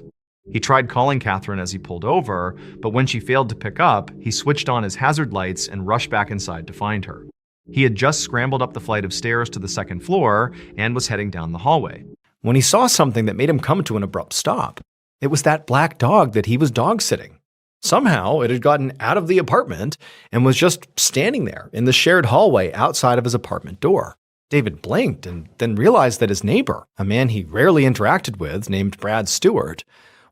He tried calling Catherine as he pulled over, but when she failed to pick up, he switched on his hazard lights and rushed back inside to find her. He had just scrambled up the flight of stairs to the second floor and was heading down the hallway, when he saw something that made him come to an abrupt stop. It was that black dog that he was dog-sitting. Somehow, it had gotten out of the apartment and was just standing there in the shared hallway outside of his apartment door. David blinked and then realized that his neighbor, a man he rarely interacted with named Brad Stewart,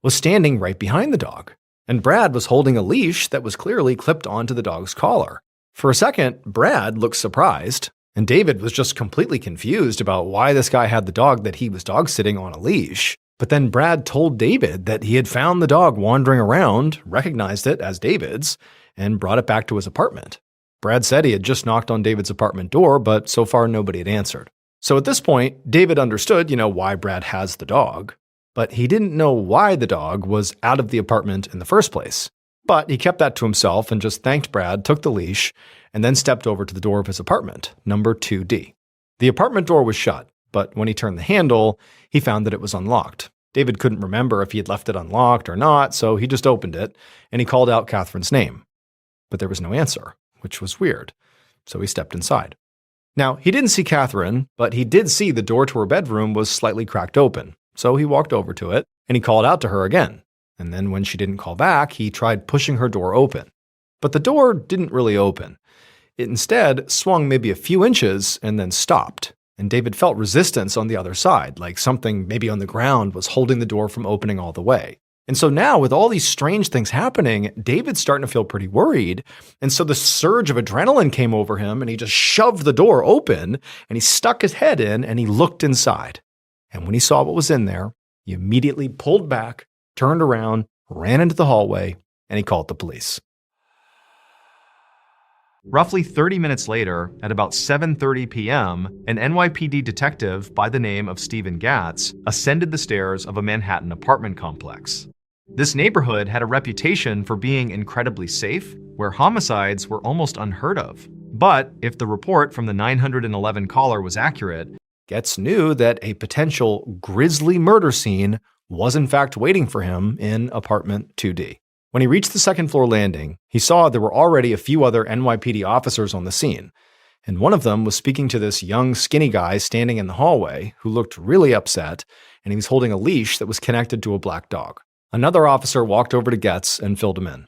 was standing right behind the dog. And Brad was holding a leash that was clearly clipped onto the dog's collar. For a second, Brad looked surprised, and David was just completely confused about why this guy had the dog that he was dog-sitting on a leash. But then Brad told David that he had found the dog wandering around, recognized it as David's, and brought it back to his apartment. Brad said he had just knocked on David's apartment door, but so far nobody had answered. So at this point, David understood, why Brad has the dog, but he didn't know why the dog was out of the apartment in the first place. But he kept that to himself and just thanked Brad, took the leash, and then stepped over to the door of his apartment, number 2D. The apartment door was shut, but when he turned the handle, he found that it was unlocked. David couldn't remember if he had left it unlocked or not, so he just opened it, and he called out Catherine's name. But there was no answer, which was weird, so he stepped inside. Now, he didn't see Catherine, but he did see the door to her bedroom was slightly cracked open, so he walked over to it, and he called out to her again. And then when she didn't call back, he tried pushing her door open. But the door didn't really open. It instead swung maybe a few inches and then stopped. And David felt resistance on the other side, like something maybe on the ground was holding the door from opening all the way. And so now, with all these strange things happening, David's starting to feel pretty worried. And so the surge of adrenaline came over him, and he just shoved the door open, and he stuck his head in, and he looked inside. And when he saw what was in there, he immediately pulled back, turned around, ran into the hallway, and he called the police. Roughly 30 minutes later, at about 7:30 p.m., an NYPD detective by the name of Stephen Gatz ascended the stairs of a Manhattan apartment complex. This neighborhood had a reputation for being incredibly safe, where homicides were almost unheard of. But if the report from the 911 caller was accurate, Gatz knew that a potential grisly murder scene was in fact waiting for him in apartment 2D. When he reached the second floor landing, he saw there were already a few other NYPD officers on the scene, and one of them was speaking to this young, skinny guy standing in the hallway who looked really upset, and he was holding a leash that was connected to a black dog. Another officer walked over to Gatz and filled him in.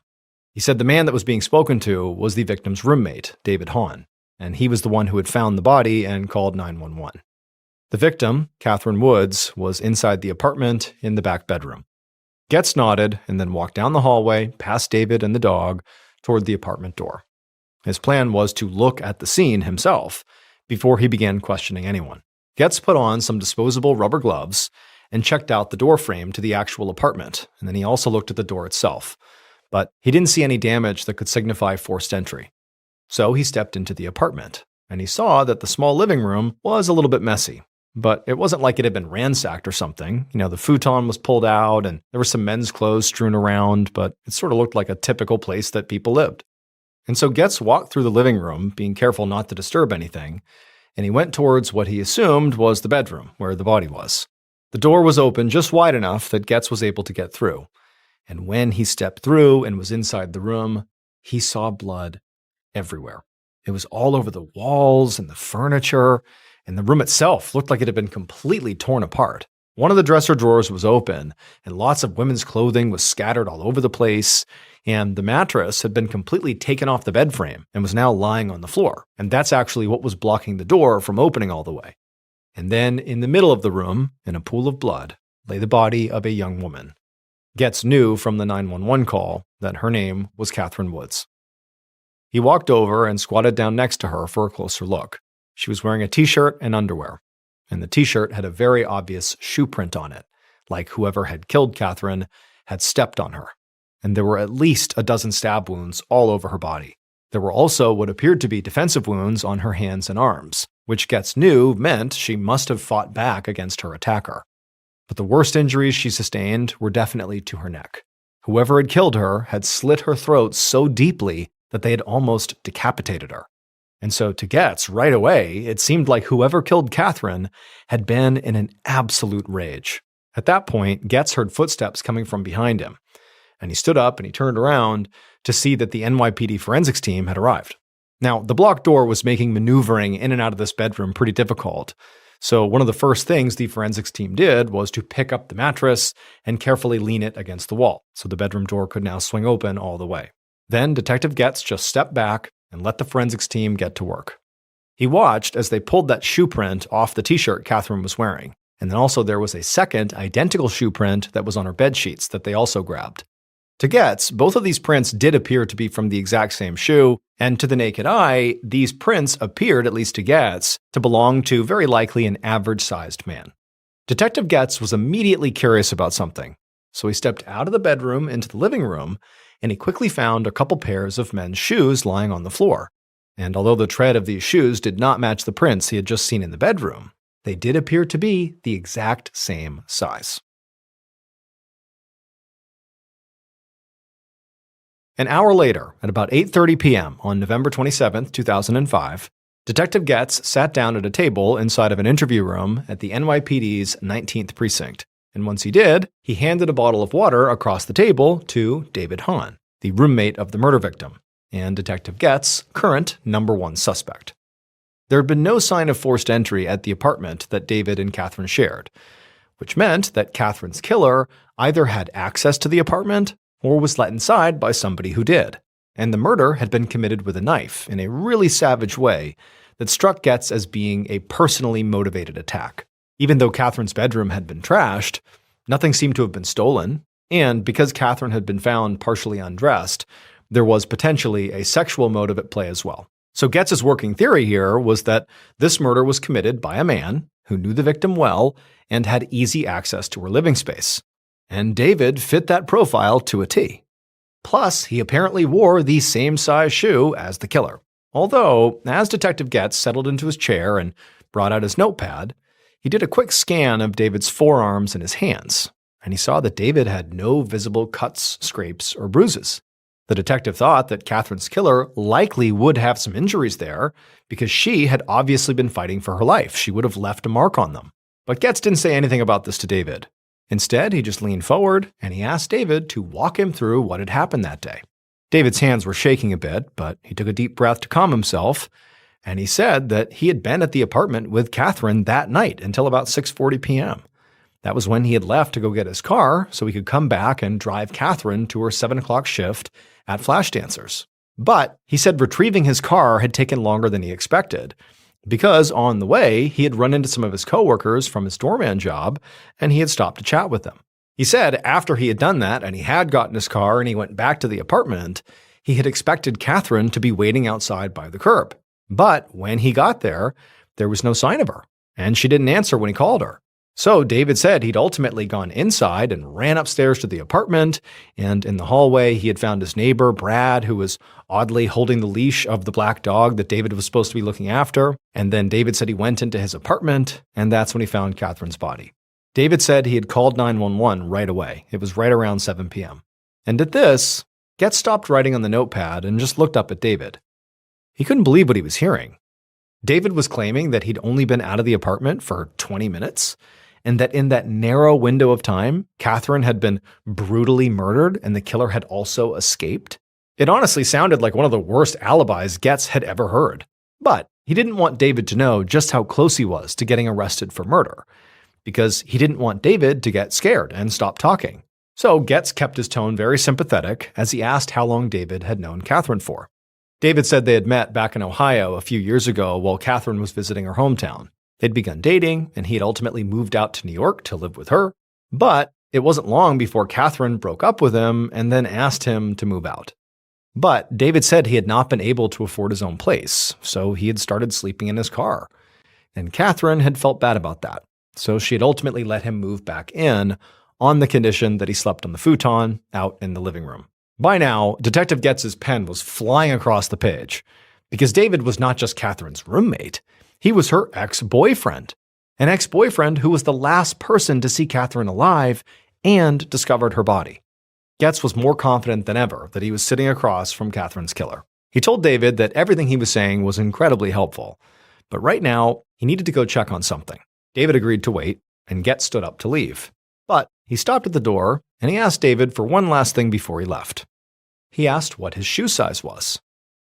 He said the man that was being spoken to was the victim's roommate, David Hahn, and he was the one who had found the body and called 911. The victim, Catherine Woods, was inside the apartment in the back bedroom. Gatz nodded and then walked down the hallway, past David and the dog, toward the apartment door. His plan was to look at the scene himself before he began questioning anyone. Gatz put on some disposable rubber gloves and checked out the door frame to the actual apartment, and then he also looked at the door itself. But he didn't see any damage that could signify forced entry. So he stepped into the apartment, and he saw that the small living room was a little bit messy. But it wasn't like it had been ransacked or something. The futon was pulled out and there were some men's clothes strewn around, but it sort of looked like a typical place that people lived. And so Getz walked through the living room, being careful not to disturb anything, and he went towards what he assumed was the bedroom, where the body was. The door was open just wide enough that Getz was able to get through. And when he stepped through and was inside the room, he saw blood everywhere. It was all over the walls and the furniture, and the room itself looked like it had been completely torn apart. One of the dresser drawers was open, and lots of women's clothing was scattered all over the place, and the mattress had been completely taken off the bed frame and was now lying on the floor. And that's actually what was blocking the door from opening all the way. And then in the middle of the room, in a pool of blood, lay the body of a young woman. Getz knew from the 911 call that her name was Catherine Woods. He walked over and squatted down next to her for a closer look. She was wearing a t-shirt and underwear, and the t-shirt had a very obvious shoe print on it, like whoever had killed Catherine had stepped on her. And there were at least a dozen stab wounds all over her body. There were also what appeared to be defensive wounds on her hands and arms, which Getz knew meant she must have fought back against her attacker. But the worst injuries she sustained were definitely to her neck. Whoever had killed her had slit her throat so deeply that they had almost decapitated her. And so to Getz, right away, it seemed like whoever killed Catherine had been in an absolute rage. At that point, Getz heard footsteps coming from behind him, and he stood up and he turned around to see that the NYPD forensics team had arrived. Now, the blocked door was making maneuvering in and out of this bedroom pretty difficult. So one of the first things the forensics team did was to pick up the mattress and carefully lean it against the wall, so the bedroom door could now swing open all the way. Then Detective Getz just stepped back and let the forensics team get to work. He watched as they pulled that shoe print off the t-shirt Catherine was wearing, and then also there was a second identical shoe print that was on her bed sheets that they also grabbed. To Getz, both of these prints did appear to be from the exact same shoe, and to the naked eye, these prints appeared, at least to Getz, to belong to very likely an average-sized man. Detective Getz was immediately curious about something, so he stepped out of the bedroom into the living room, and he quickly found a couple pairs of men's shoes lying on the floor. And although the tread of these shoes did not match the prints he had just seen in the bedroom, they did appear to be the exact same size. An hour later, at about 8:30 p.m. on November 27, 2005, Detective Getz sat down at a table inside of an interview room at the NYPD's 19th Precinct. And once he did, he handed a bottle of water across the table to David Hahn, the roommate of the murder victim, and Detective Getz' current number one suspect. There had been no sign of forced entry at the apartment that David and Catherine shared, which meant that Catherine's killer either had access to the apartment or was let inside by somebody who did. And the murder had been committed with a knife in a really savage way that struck Getz as being a personally motivated attack. Even though Catherine's bedroom had been trashed, nothing seemed to have been stolen, and because Catherine had been found partially undressed, there was potentially a sexual motive at play as well. So Getz's working theory here was that this murder was committed by a man who knew the victim well and had easy access to her living space. And David fit that profile to a T. Plus, he apparently wore the same size shoe as the killer. Although, as Detective Getz settled into his chair and brought out his notepad, he did a quick scan of David's forearms and his hands, and he saw that David had no visible cuts, scrapes, or bruises. The detective thought that Catherine's killer likely would have some injuries there because she had obviously been fighting for her life. She would have left a mark on them. But Getz didn't say anything about this to David. Instead, he just leaned forward and he asked David to walk him through what had happened that day. David's hands were shaking a bit, but he took a deep breath to calm himself, and he said that he had been at the apartment with Catherine that night until about 6:40 p.m. That was when he had left to go get his car so he could come back and drive Catherine to her 7 o'clock shift at Flash Dancers. But he said retrieving his car had taken longer than he expected, because on the way, he had run into some of his coworkers from his doorman job, and he had stopped to chat with them. He said after he had done that and he had gotten his car and he went back to the apartment, he had expected Catherine to be waiting outside by the curb. But when he got there, there was no sign of her, and she didn't answer when he called her. So David said he'd ultimately gone inside and ran upstairs to the apartment, and in the hallway he had found his neighbor, Brad, who was oddly holding the leash of the black dog that David was supposed to be looking after. And then David said he went into his apartment, and that's when he found Catherine's body. David said he had called 911 right away. It was right around 7 p.m. And at this, Getz stopped writing on the notepad and just looked up at David. He couldn't believe what he was hearing. David was claiming that he'd only been out of the apartment for 20 minutes, and that in that narrow window of time, Catherine had been brutally murdered and the killer had also escaped. It honestly sounded like one of the worst alibis Getz had ever heard. But he didn't want David to know just how close he was to getting arrested for murder, because he didn't want David to get scared and stop talking. So Getz kept his tone very sympathetic as he asked how long David had known Catherine for. David said they had met back in Ohio a few years ago while Catherine was visiting her hometown. They'd begun dating, and he had ultimately moved out to New York to live with her. But it wasn't long before Catherine broke up with him and then asked him to move out. But David said he had not been able to afford his own place, so he had started sleeping in his car. And Catherine had felt bad about that, so she had ultimately let him move back in on the condition that he slept on the futon out in the living room. By now, Detective Getz's pen was flying across the page, because David was not just Catherine's roommate. He was her ex-boyfriend, an ex-boyfriend who was the last person to see Catherine alive and discovered her body. Getz was more confident than ever that he was sitting across from Catherine's killer. He told David that everything he was saying was incredibly helpful, but right now he needed to go check on something. David agreed to wait, and Getz stood up to leave. But he stopped at the door, and he asked David for one last thing before he left. He asked what his shoe size was.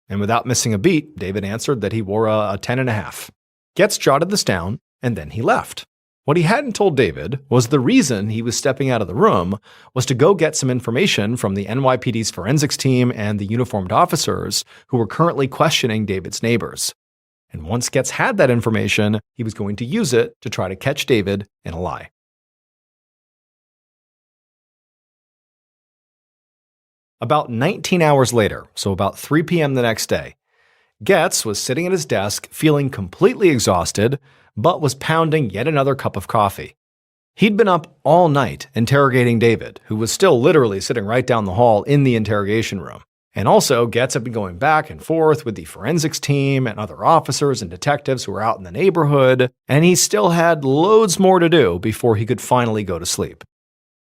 And without missing a beat, David answered that he wore a 10.5. Getz jotted this down, and then he left. What he hadn't told David was the reason he was stepping out of the room was to go get some information from the NYPD's forensics team and the uniformed officers who were currently questioning David's neighbors. And once Getz had that information, he was going to use it to try to catch David in a lie. About 19 hours later, so about 3 p.m. the next day, Getz was sitting at his desk feeling completely exhausted, but was pounding yet another cup of coffee. He'd been up all night interrogating David, who was still literally sitting right down the hall in the interrogation room. And also, Getz had been going back and forth with the forensics team and other officers and detectives who were out in the neighborhood, and he still had loads more to do before he could finally go to sleep.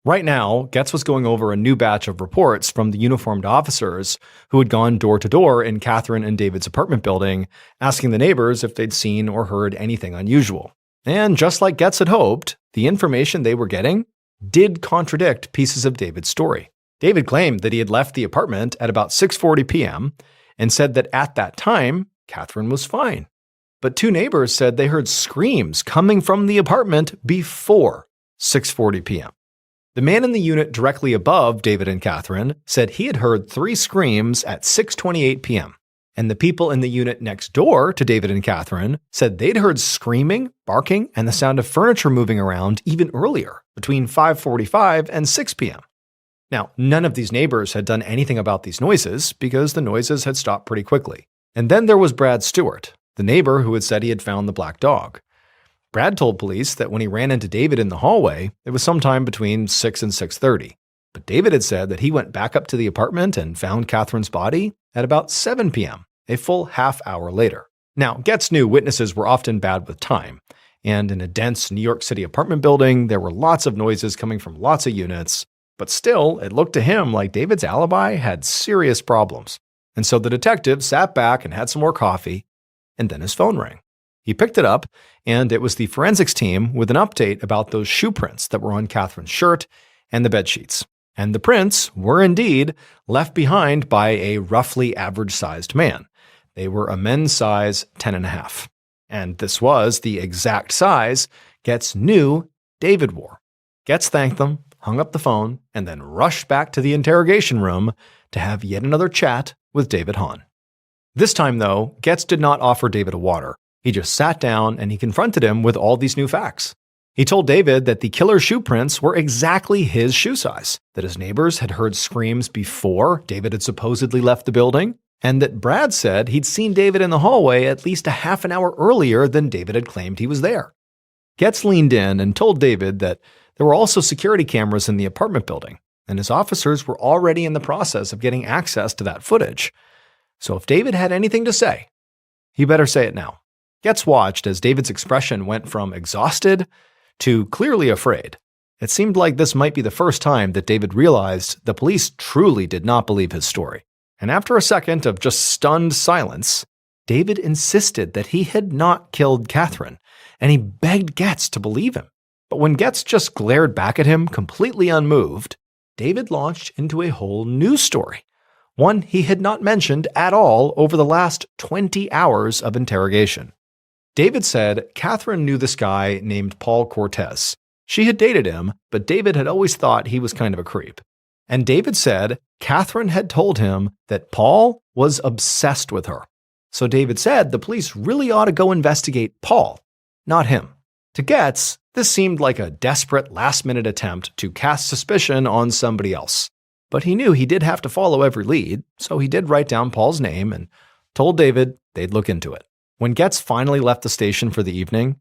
Right now, Getz was going over a new batch of reports from the uniformed officers who had gone door to door in Catherine and David's apartment building, asking the neighbors if they'd seen or heard anything unusual. And just like Getz had hoped, the information they were getting did contradict pieces of David's story. David claimed that he had left the apartment at about 6:40 p.m. and said that at that time, Catherine was fine. But two neighbors said they heard screams coming from the apartment before 6:40 p.m. The man in the unit directly above David and Catherine said he had heard 3 screams at 6:28 p.m. And the people in the unit next door to David and Catherine said they'd heard screaming, barking, and the sound of furniture moving around even earlier, between 5:45 and 6 p.m. Now, none of these neighbors had done anything about these noises because the noises had stopped pretty quickly. And then there was Brad Stewart, the neighbor who had said he had found the black dog. Brad told police that when he ran into David in the hallway, it was sometime between 6 and 6:30. But David had said that he went back up to the apartment and found Catherine's body at about 7 p.m., a full half hour later. Now, Getz knew witnesses were often bad with time, and in a dense New York City apartment building, there were lots of noises coming from lots of units, but still, it looked to him like David's alibi had serious problems. And so the detective sat back and had some more coffee, and then his phone rang. He picked it up, and it was the forensics team with an update about those shoe prints that were on Catherine's shirt and the bedsheets. And the prints were indeed left behind by a roughly average-sized man. They were a men's size 10.5. And this was the exact size Getz knew David wore. Getz thanked them, hung up the phone, and then rushed back to the interrogation room to have yet another chat with David Hahn. This time, though, Getz did not offer David a water. He just sat down and he confronted him with all these new facts. He told David that the killer's shoe prints were exactly his shoe size, that his neighbors had heard screams before David had supposedly left the building, and that Brad said he'd seen David in the hallway at least a half an hour earlier than David had claimed he was there. Getz leaned in and told David that there were also security cameras in the apartment building, and his officers were already in the process of getting access to that footage. So if David had anything to say, he better say it now. Getz watched as David's expression went from exhausted to clearly afraid. It seemed like this might be the first time that David realized the police truly did not believe his story. And after a second of just stunned silence, David insisted that he had not killed Catherine, and he begged Getz to believe him. But when Getz just glared back at him, completely unmoved, David launched into a whole new story, one he had not mentioned at all over the last 20 hours of interrogation. David said Catherine knew this guy named Paul Cortez. She had dated him, but David had always thought he was kind of a creep. And David said Catherine had told him that Paul was obsessed with her. So David said the police really ought to go investigate Paul, not him. To Getz, this seemed like a desperate last-minute attempt to cast suspicion on somebody else. But he knew he did have to follow every lead, so he did write down Paul's name and told David they'd look into it. When Getz finally left the station for the evening,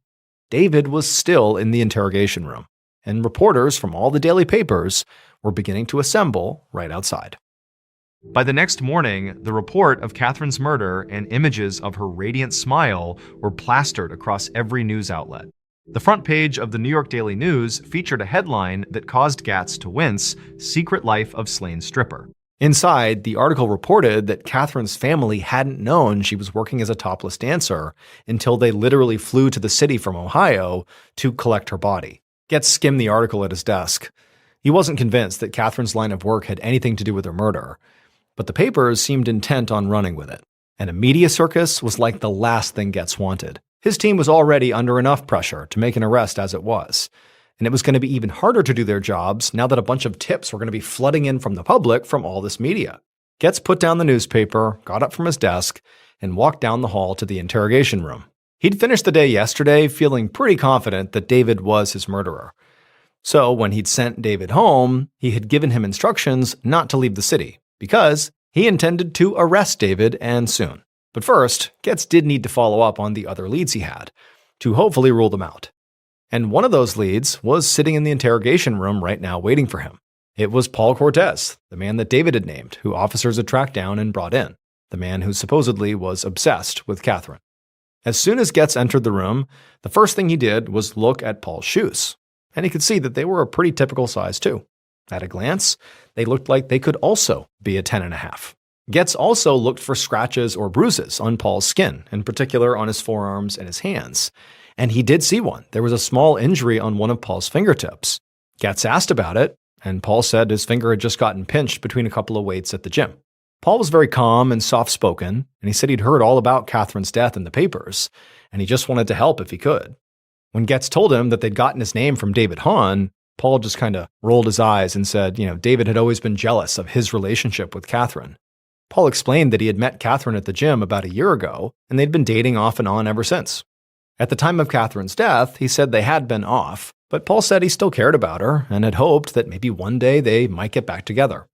David was still in the interrogation room, and reporters from all the daily papers were beginning to assemble right outside. By the next morning, the report of Catherine's murder and images of her radiant smile were plastered across every news outlet. The front page of the New York Daily News featured a headline that caused Getz to wince: "Secret Life of Slain Stripper." Inside, the article reported that Catherine's family hadn't known she was working as a topless dancer until they literally flew to the city from Ohio to collect her body. Getz skimmed the article at his desk. He wasn't convinced that Catherine's line of work had anything to do with her murder, but the papers seemed intent on running with it. And a media circus was like the last thing Getz wanted. His team was already under enough pressure to make an arrest as it was, and it was going to be even harder to do their jobs now that a bunch of tips were going to be flooding in from the public from all this media. Getz put down the newspaper, got up from his desk, and walked down the hall to the interrogation room. He'd finished the day yesterday feeling pretty confident that David was his murderer. So when he'd sent David home, he had given him instructions not to leave the city, because he intended to arrest David, and soon. But first, Getz did need to follow up on the other leads he had, to hopefully rule them out. And one of those leads was sitting in the interrogation room right now waiting for him. It was Paul Cortez, the man that David had named, who officers had tracked down and brought in, the man who supposedly was obsessed with Catherine. As soon as Getz entered the room, the first thing he did was look at Paul's shoes, and he could see that they were a pretty typical size too. At a glance, they looked like they could also be a 10.5. Getz also looked for scratches or bruises on Paul's skin, in particular on his forearms and his hands. And he did see one. There was a small injury on one of Paul's fingertips. Getz asked about it, and Paul said his finger had just gotten pinched between a couple of weights at the gym. Paul was very calm and soft-spoken, and he said he'd heard all about Catherine's death in the papers, and he just wanted to help if he could. When Getz told him that they'd gotten his name from David Hahn, Paul just kind of rolled his eyes and said, David had always been jealous of his relationship with Catherine. Paul explained that he had met Catherine at the gym about a year ago, and they'd been dating off and on ever since. At the time of Catherine's death, he said they had been off, but Paul said he still cared about her and had hoped that maybe one day they might get back together.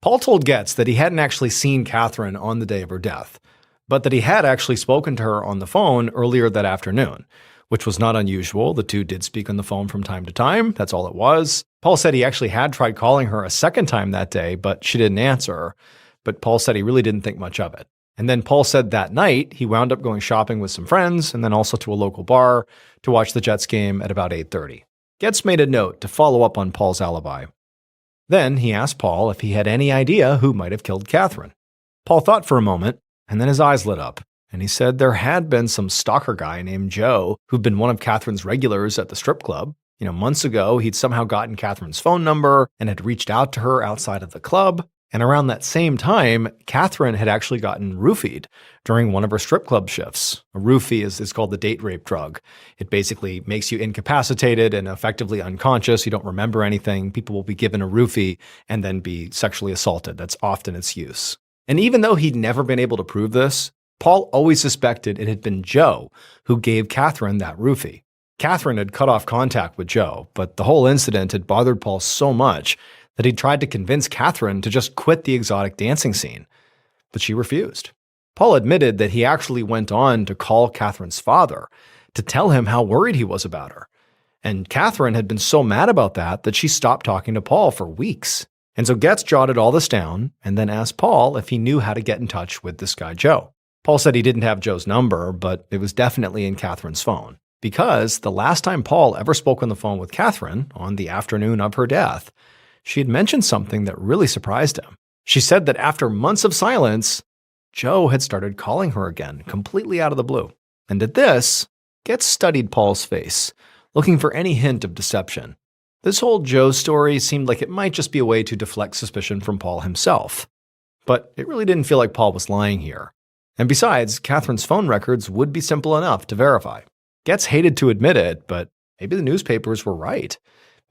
Paul told Getz that he hadn't actually seen Catherine on the day of her death, but that he had actually spoken to her on the phone earlier that afternoon, which was not unusual. The two did speak on the phone from time to time. That's all it was. Paul said he actually had tried calling her a second time that day, but she didn't answer. But Paul said he really didn't think much of it. And then Paul said that night he wound up going shopping with some friends and then also to a local bar to watch the Jets game at about 8:30. Getz made a note to follow up on Paul's alibi. Then he asked Paul if he had any idea who might have killed Catherine. Paul thought for a moment, and then his eyes lit up, and he said there had been some stalker guy named Joe who'd been one of Catherine's regulars at the strip club. Months ago, he'd somehow gotten Catherine's phone number and had reached out to her outside of the club. And around that same time, Catherine had actually gotten roofied during one of her strip club shifts. A roofie is called the date rape drug. It basically makes you incapacitated and effectively unconscious. You don't remember anything. People will be given a roofie and then be sexually assaulted. That's often its use. And even though he'd never been able to prove this, Paul always suspected it had been Joe who gave Catherine that roofie. Catherine had cut off contact with Joe, but the whole incident had bothered Paul so much that he tried to convince Catherine to just quit the exotic dancing scene, but she refused. Paul admitted that he actually went on to call Catherine's father to tell him how worried he was about her. And Catherine had been so mad about that she stopped talking to Paul for weeks. And so Getz jotted all this down and then asked Paul if he knew how to get in touch with this guy Joe. Paul said he didn't have Joe's number, but it was definitely in Catherine's phone. Because the last time Paul ever spoke on the phone with Catherine, on the afternoon of her death, she had mentioned something that really surprised him. She said that after months of silence, Joe had started calling her again, completely out of the blue. And at this, Getz studied Paul's face, looking for any hint of deception. This whole Joe story seemed like it might just be a way to deflect suspicion from Paul himself. But it really didn't feel like Paul was lying here. And besides, Catherine's phone records would be simple enough to verify. Getz hated to admit it, but maybe the newspapers were right.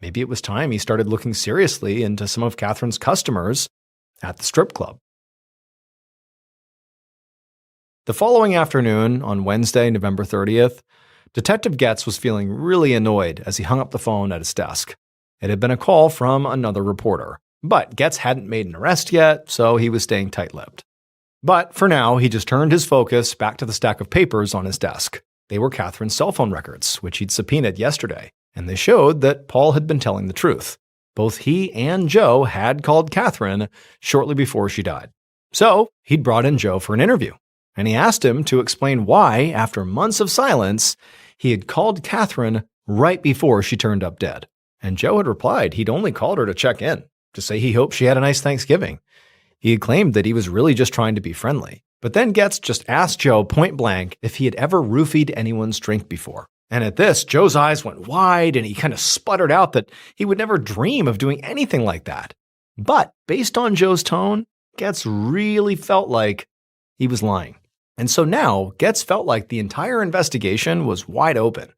Maybe it was time he started looking seriously into some of Catherine's customers at the strip club. The following afternoon, on Wednesday, November 30th, Detective Getz was feeling really annoyed as he hung up the phone at his desk. It had been a call from another reporter, but Getz hadn't made an arrest yet, so he was staying tight-lipped. But for now, he just turned his focus back to the stack of papers on his desk. They were Catherine's cell phone records, which he'd subpoenaed yesterday, and they showed that Paul had been telling the truth. Both he and Joe had called Catherine shortly before she died. So he'd brought in Joe for an interview, and he asked him to explain why, after months of silence, he had called Catherine right before she turned up dead. And Joe had replied he'd only called her to check in, to say he hoped she had a nice Thanksgiving. He had claimed that he was really just trying to be friendly. But then Getz just asked Joe point blank if he had ever roofied anyone's drink before. And at this, Joe's eyes went wide and he kind of sputtered out that he would never dream of doing anything like that. But based on Joe's tone, Getz really felt like he was lying. And so now, Getz felt like the entire investigation was wide open.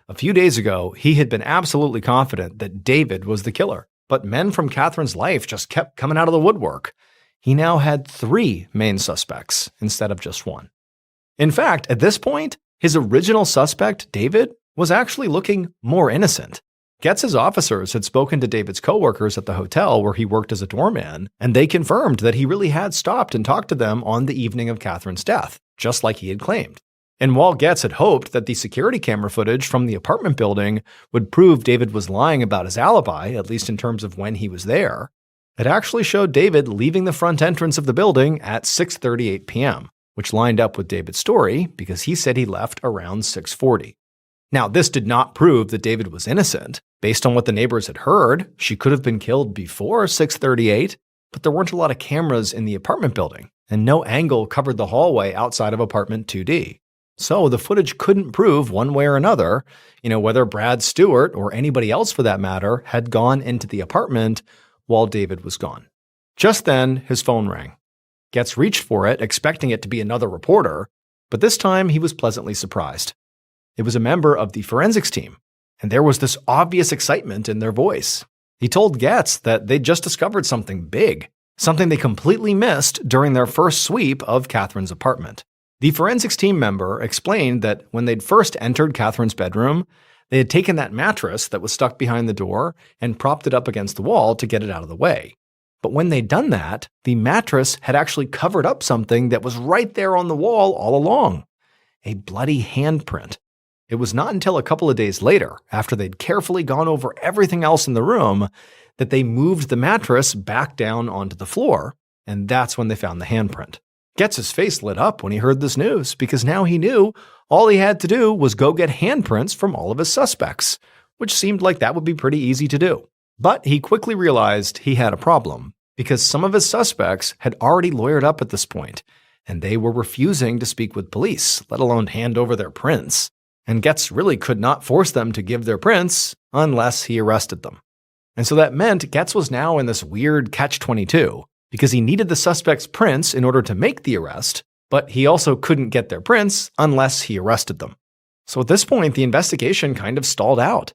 A few days ago, he had been absolutely confident that David was the killer, but men from Catherine's life just kept coming out of the woodwork. He now had 3 main suspects instead of just 1. In fact, at this point, his original suspect, David, was actually looking more innocent. Getz's officers had spoken to David's coworkers at the hotel where he worked as a doorman, and they confirmed that he really had stopped and talked to them on the evening of Catherine's death, just like he had claimed. And while Getz had hoped that the security camera footage from the apartment building would prove David was lying about his alibi, at least in terms of when he was there, it actually showed David leaving the front entrance of the building at 6:38 p.m., which lined up with David's story because he said he left around 6:40. Now, this did not prove that David was innocent. Based on what the neighbors had heard, she could have been killed before 6:38, but there weren't a lot of cameras in the apartment building, and no angle covered the hallway outside of apartment 2D. So the footage couldn't prove one way or another, whether Brad Stewart or anybody else for that matter had gone into the apartment while David was gone. Just then, his phone rang. Getz reached for it, expecting it to be another reporter, but this time he was pleasantly surprised. It was a member of the forensics team, and there was this obvious excitement in their voice. He told Getz that they'd just discovered something big, something they completely missed during their first sweep of Catherine's apartment. The forensics team member explained that when they'd first entered Catherine's bedroom, they had taken that mattress that was stuck behind the door and propped it up against the wall to get it out of the way. But when they'd done that, the mattress had actually covered up something that was right there on the wall all along. A bloody handprint. It was not until a couple of days later, after they'd carefully gone over everything else in the room, that they moved the mattress back down onto the floor, and that's when they found the handprint. Getz's face lit up when he heard this news, because now he knew all he had to do was go get handprints from all of his suspects, which seemed like that would be pretty easy to do. But he quickly realized he had a problem, because some of his suspects had already lawyered up at this point, and they were refusing to speak with police, let alone hand over their prints. And Getz really could not force them to give their prints unless he arrested them. And so that meant Getz was now in this weird catch-22, because he needed the suspect's prints in order to make the arrest, but he also couldn't get their prints unless he arrested them. So at this point, the investigation kind of stalled out.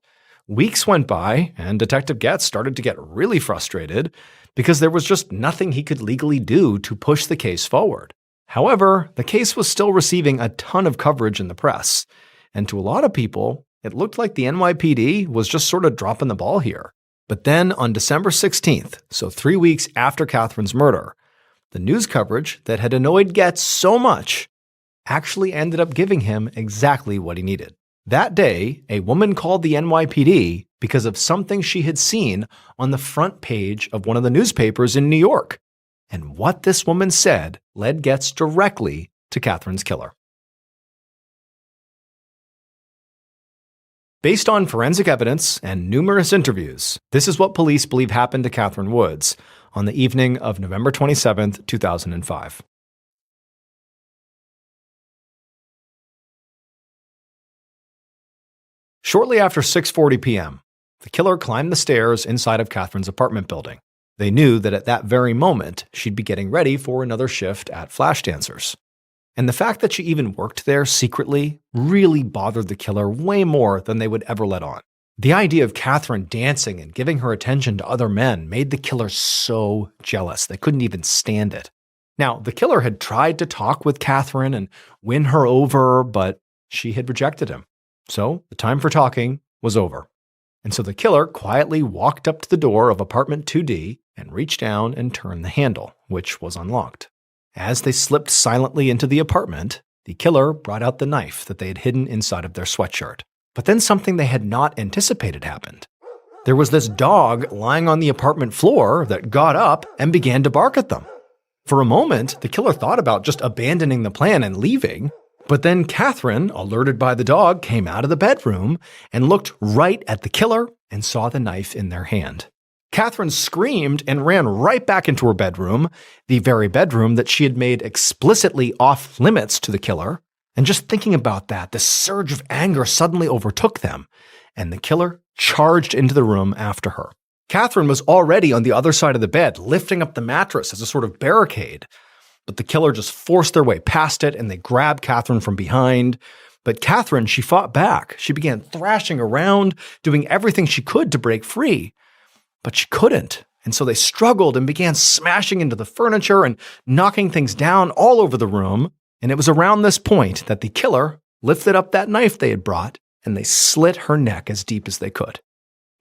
Weeks went by, and Detective Getz started to get really frustrated because there was just nothing he could legally do to push the case forward. However, the case was still receiving a ton of coverage in the press, and to a lot of people, it looked like the NYPD was just sort of dropping the ball here. But then on December 16th, so 3 weeks after Catherine's murder, the news coverage that had annoyed Getz so much actually ended up giving him exactly what he needed. That day, a woman called the NYPD because of something she had seen on the front page of one of the newspapers in New York. And what this woman said led Getz directly to Catherine's killer. Based on forensic evidence and numerous interviews, this is what police believe happened to Catherine Woods on the evening of November 27, 2005. Shortly after 6:40 p.m., the killer climbed the stairs inside of Catherine's apartment building. They knew that at that very moment, she'd be getting ready for another shift at Flash Dancers. And the fact that she even worked there secretly really bothered the killer way more than they would ever let on. The idea of Catherine dancing and giving her attention to other men made the killer so jealous they couldn't even stand it. Now, the killer had tried to talk with Catherine and win her over, but she had rejected him. So the time for talking was over. And so the killer quietly walked up to the door of apartment 2D and reached down and turned the handle, which was unlocked. As they slipped silently into the apartment, the killer brought out the knife that they had hidden inside of their sweatshirt. But then something they had not anticipated happened. There was this dog lying on the apartment floor that got up and began to bark at them. For a moment, the killer thought about just abandoning the plan and leaving, but then Catherine, alerted by the dog, came out of the bedroom and looked right at the killer and saw the knife in their hand. Catherine screamed and ran right back into her bedroom, the very bedroom that she had made explicitly off limits to the killer. And just thinking about that, the surge of anger suddenly overtook them, and the killer charged into the room after her. Catherine was already on the other side of the bed, lifting up the mattress as a sort of barricade. But the killer just forced their way past it, and they grabbed Catherine from behind. But Catherine, she fought back. She began thrashing around, doing everything she could to break free. But she couldn't. And so they struggled and began smashing into the furniture and knocking things down all over the room. And it was around this point that the killer lifted up that knife they had brought, and they slit her neck as deep as they could.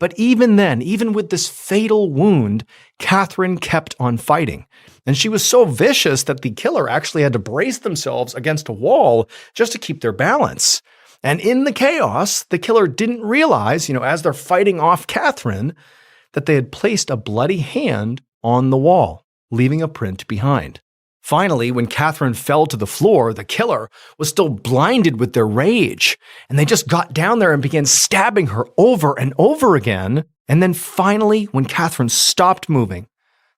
But even then, even with this fatal wound, Catherine kept on fighting. And she was so vicious that the killer actually had to brace themselves against a wall just to keep their balance. And in the chaos, the killer didn't realize, as they're fighting off Catherine, that they had placed a bloody hand on the wall, leaving a print behind. Finally, when Catherine fell to the floor, the killer was still blinded with their rage, and they just got down there and began stabbing her over and over again. And then finally, when Catherine stopped moving,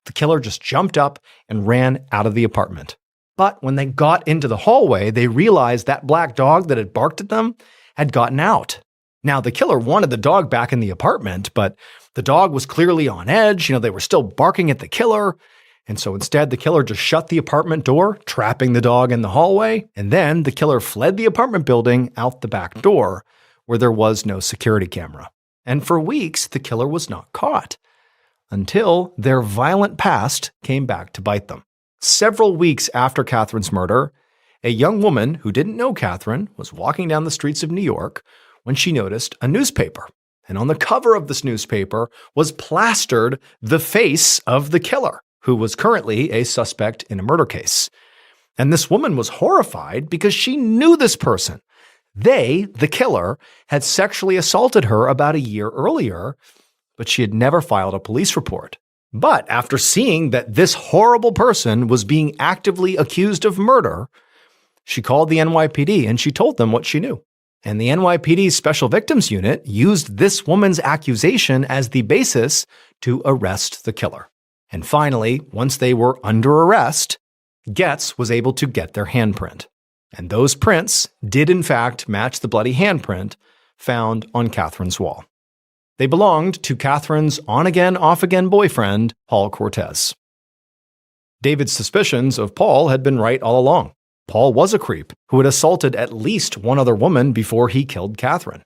the killer just jumped up and ran out of the apartment. But when they got into the hallway, they realized that black dog that had barked at them had gotten out. Now, the killer wanted the dog back in the apartment, but the dog was clearly on edge. They were still barking at the killer. And so instead, the killer just shut the apartment door, trapping the dog in the hallway. And then the killer fled the apartment building out the back door, where there was no security camera. And for weeks, the killer was not caught, until their violent past came back to bite them. Several weeks after Catherine's murder, a young woman who didn't know Catherine was walking down the streets of New York when she noticed a newspaper. And on the cover of this newspaper was plastered the face of the killer, who was currently a suspect in a murder case. And this woman was horrified because she knew this person. They, the killer, had sexually assaulted her about a year earlier, but she had never filed a police report. But after seeing that this horrible person was being actively accused of murder, she called the NYPD and she told them what she knew. And the NYPD's Special Victims Unit used this woman's accusation as the basis to arrest the killer. And finally, once they were under arrest, Getz was able to get their handprint. And those prints did in fact match the bloody handprint found on Catherine's wall. They belonged to Catherine's on-again, off-again boyfriend, Paul Cortez. David's suspicions of Paul had been right all along. Paul was a creep who had assaulted at least one other woman before he killed Catherine.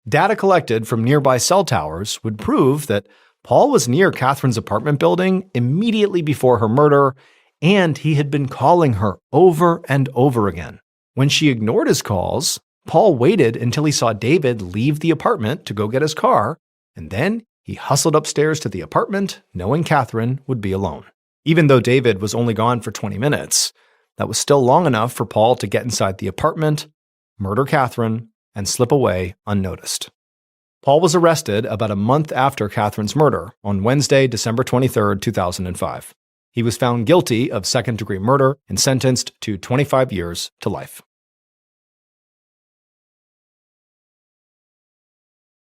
Data collected from nearby cell towers would prove that Paul was near Catherine's apartment building immediately before her murder, and he had been calling her over and over again. When she ignored his calls, Paul waited until he saw David leave the apartment to go get his car, and then he hustled upstairs to the apartment, knowing Catherine would be alone. Even though David was only gone for 20 minutes, that was still long enough for Paul to get inside the apartment, murder Catherine, and slip away unnoticed. Paul was arrested about a month after Catherine's murder on Wednesday, December 23, 2005. He was found guilty of second-degree murder and sentenced to 25 years to life.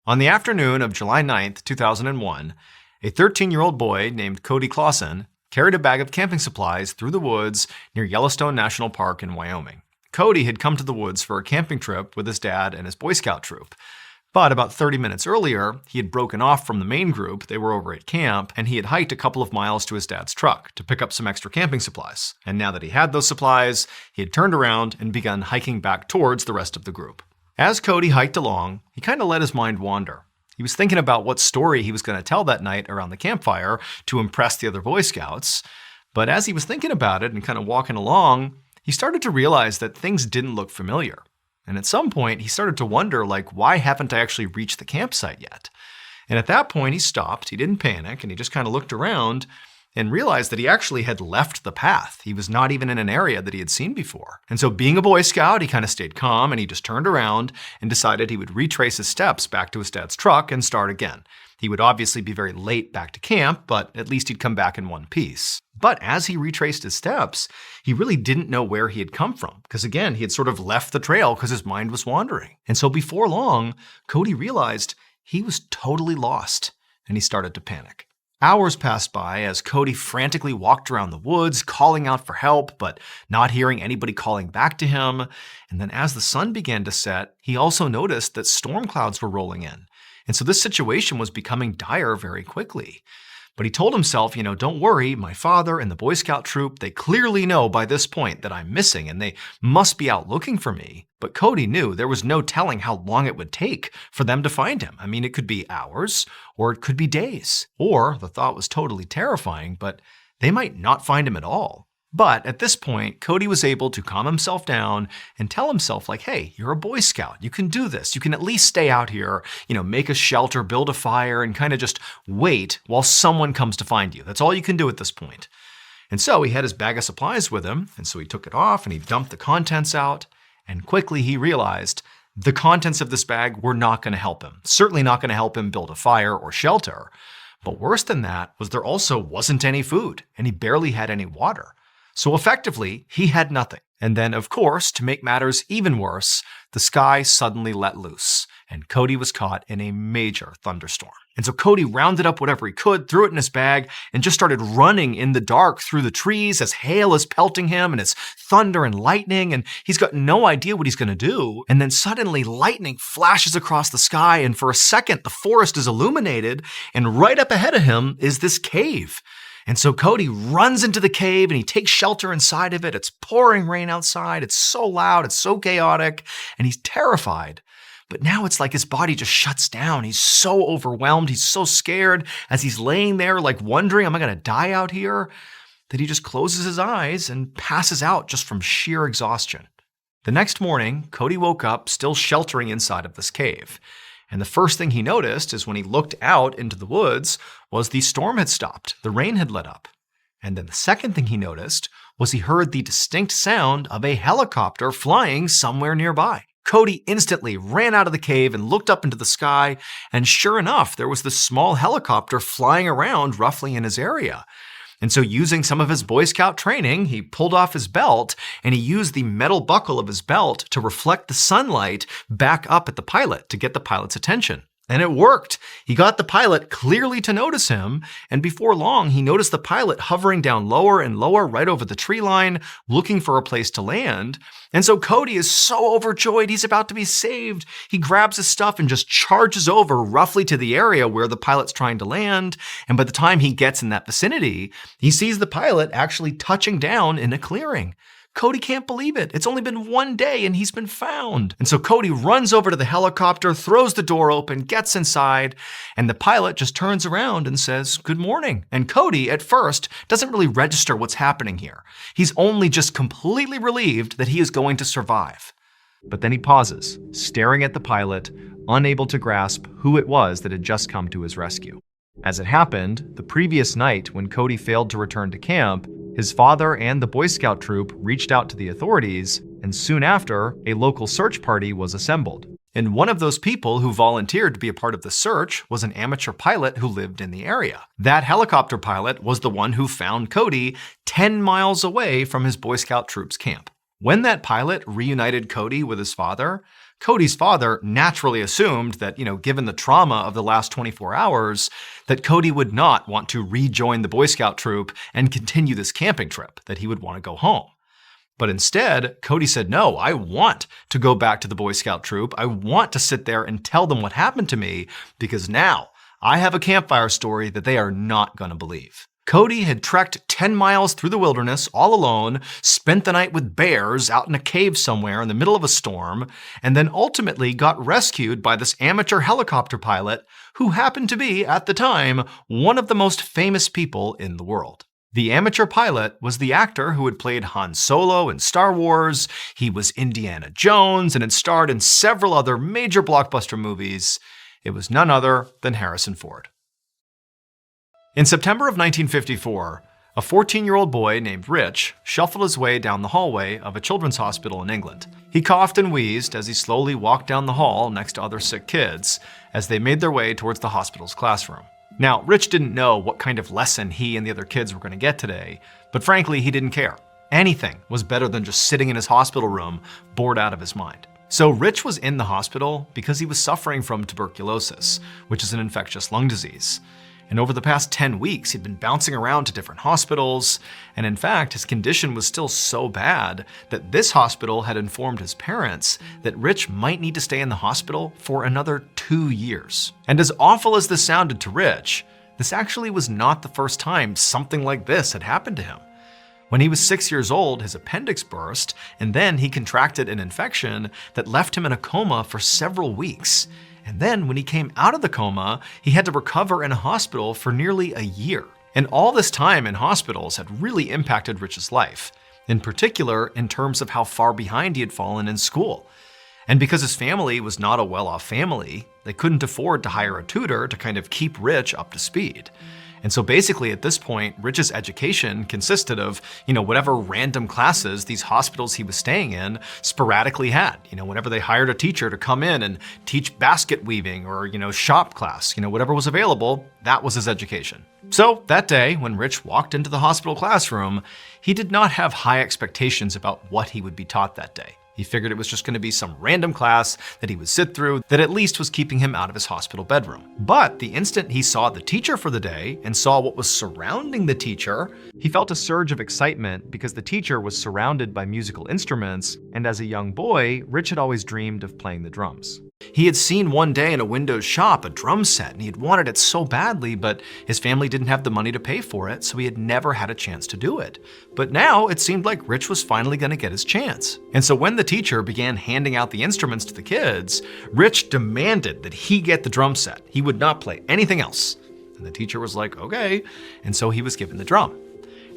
On the afternoon of July 9, 2001, a 13-year-old boy named Cody Clausen carried a bag of camping supplies through the woods near Yellowstone National Park in Wyoming. Cody had come to the woods for a camping trip with his dad and his Boy Scout troop. But about 30 minutes earlier, he had broken off from the main group. They were over at camp, and he had hiked a couple of miles to his dad's truck to pick up some extra camping supplies. And now that he had those supplies, he had turned around and begun hiking back towards the rest of the group. As Cody hiked along, he kind of let his mind wander. He was thinking about what story he was going to tell that night around the campfire to impress the other Boy Scouts. But as he was thinking about it and kind of walking along, he started to realize that things didn't look familiar. And at some point, he started to wonder, why haven't I actually reached the campsite yet? And at that point, he stopped. He didn't panic, and he just kind of looked around and realized that he actually had left the path. He was not even in an area that he had seen before. And so being a Boy Scout, he kind of stayed calm, and he just turned around and decided he would retrace his steps back to his dad's truck and start again. He would obviously be very late back to camp, but at least he'd come back in one piece. But as he retraced his steps, he really didn't know where he had come from, because again, he had sort of left the trail because his mind was wandering. And so before long, Cody realized he was totally lost, and he started to panic. Hours passed by as Cody frantically walked around the woods, calling out for help, but not hearing anybody calling back to him. And then as the sun began to set, he also noticed that storm clouds were rolling in. And so this situation was becoming dire very quickly. But he told himself, don't worry, my father and the Boy Scout troop, they clearly know by this point that I'm missing and they must be out looking for me. But Cody knew there was no telling how long it would take for them to find him. I mean, it could be hours or it could be days. Or, the thought was totally terrifying, but they might not find him at all. But at this point, Cody was able to calm himself down and tell himself, hey, you're a Boy Scout. You can do this. You can at least stay out here, make a shelter, build a fire, and kind of just wait while someone comes to find you. That's all you can do at this point. And so he had his bag of supplies with him, and so he took it off and he dumped the contents out, and quickly he realized the contents of this bag were not going to help him. Certainly not going to help him build a fire or shelter. But worse than that was there also wasn't any food, and he barely had any water. So effectively, he had nothing. And then, of course, to make matters even worse, the sky suddenly let loose, and Cody was caught in a major thunderstorm. And so Cody rounded up whatever he could, threw it in his bag, and just started running in the dark through the trees as hail is pelting him and it's thunder and lightning, and he's got no idea what he's going to do. And then suddenly lightning flashes across the sky, and for a second the forest is illuminated, and right up ahead of him is this cave. And so Cody runs into the cave and he takes shelter inside of it. It's pouring rain outside. It's so loud. It's so chaotic. And he's terrified. But now it's like his body just shuts down. He's so overwhelmed. He's so scared as he's laying there wondering, am I going to die out here? That he just closes his eyes and passes out just from sheer exhaustion. The next morning, Cody woke up still sheltering inside of this cave. And the first thing he noticed is when he looked out into the woods was the storm had stopped. The rain had let up. And then the second thing he noticed was he heard the distinct sound of a helicopter flying somewhere nearby. Cody instantly ran out of the cave and looked up into the sky, and sure enough, there was this small helicopter flying around roughly in his area. And so using some of his Boy Scout training, he pulled off his belt and he used the metal buckle of his belt to reflect the sunlight back up at the pilot to get the pilot's attention. And it worked. He got the pilot clearly to notice him, and before long, he noticed the pilot hovering down lower and lower right over the tree line, looking for a place to land. And so Cody is so overjoyed, he's about to be saved. He grabs his stuff and just charges over roughly to the area where the pilot's trying to land. And by the time he gets in that vicinity, he sees the pilot actually touching down in a clearing. Cody can't believe it. It's only been one day and he's been found. And so Cody runs over to the helicopter, throws the door open, gets inside, and the pilot just turns around and says, "Good morning." And Cody, at first, doesn't really register what's happening here. He's only just completely relieved that he is going to survive. But then he pauses, staring at the pilot, unable to grasp who it was that had just come to his rescue. As it happened, the previous night when Cody failed to return to camp, his father and the Boy Scout troop reached out to the authorities, and soon after, a local search party was assembled. And one of those people who volunteered to be a part of the search was an amateur pilot who lived in the area. That helicopter pilot was the one who found Cody 10 miles away from his Boy Scout troop's camp. When that pilot reunited Cody with his father, Cody's father naturally assumed that, given the trauma of the last 24 hours, that Cody would not want to rejoin the Boy Scout troop and continue this camping trip, that he would want to go home. But instead, Cody said, no, I want to go back to the Boy Scout troop. I want to sit there and tell them what happened to me because now I have a campfire story that they are not going to believe. Cody had trekked 10 miles through the wilderness all alone, spent the night with bears out in a cave somewhere in the middle of a storm, and then ultimately got rescued by this amateur helicopter pilot who happened to be, at the time, one of the most famous people in the world. The amateur pilot was the actor who had played Han Solo in Star Wars, he was Indiana Jones, and had starred in several other major blockbuster movies. It was none other than Harrison Ford. In September of 1954, a 14-year-old boy named Rich shuffled his way down the hallway of a children's hospital in England. He coughed and wheezed as he slowly walked down the hall next to other sick kids as they made their way towards the hospital's classroom. Now, Rich didn't know what kind of lesson he and the other kids were going to get today, but frankly, he didn't care. Anything was better than just sitting in his hospital room, bored out of his mind. So Rich was in the hospital because he was suffering from tuberculosis, which is an infectious lung disease. And over the past 10 weeks, he'd been bouncing around to different hospitals, and in fact, his condition was still so bad that this hospital had informed his parents that Rich might need to stay in the hospital for another 2 years. And as awful as this sounded to Rich, this actually was not the first time something like this had happened to him. When he was 6 years old, his appendix burst, and then he contracted an infection that left him in a coma for several weeks. And then when he came out of the coma, he had to recover in a hospital for nearly a year. And all this time in hospitals had really impacted Rich's life, in particular in terms of how far behind he had fallen in school. And because his family was not a well-off family, they couldn't afford to hire a tutor to kind of keep Rich up to speed. And so basically at this point, Rich's education consisted of, whatever random classes these hospitals he was staying in sporadically had. Whenever they hired a teacher to come in and teach basket weaving or, shop class, whatever was available, that was his education. So that day, when Rich walked into the hospital classroom, he did not have high expectations about what he would be taught that day. He figured it was just going to be some random class that he would sit through that at least was keeping him out of his hospital bedroom. But the instant he saw the teacher for the day and saw what was surrounding the teacher, he felt a surge of excitement because the teacher was surrounded by musical instruments, and as a young boy, Rich had always dreamed of playing the drums. He had seen one day in a Windows shop a drum set, and he had wanted it so badly, but his family didn't have the money to pay for it, so he had never had a chance to do it. But now it seemed like Rich was finally going to get his chance. And so when the teacher began handing out the instruments to the kids, Rich demanded that he get the drum set. He would not play anything else. And the teacher was like, okay. And so he was given the drum.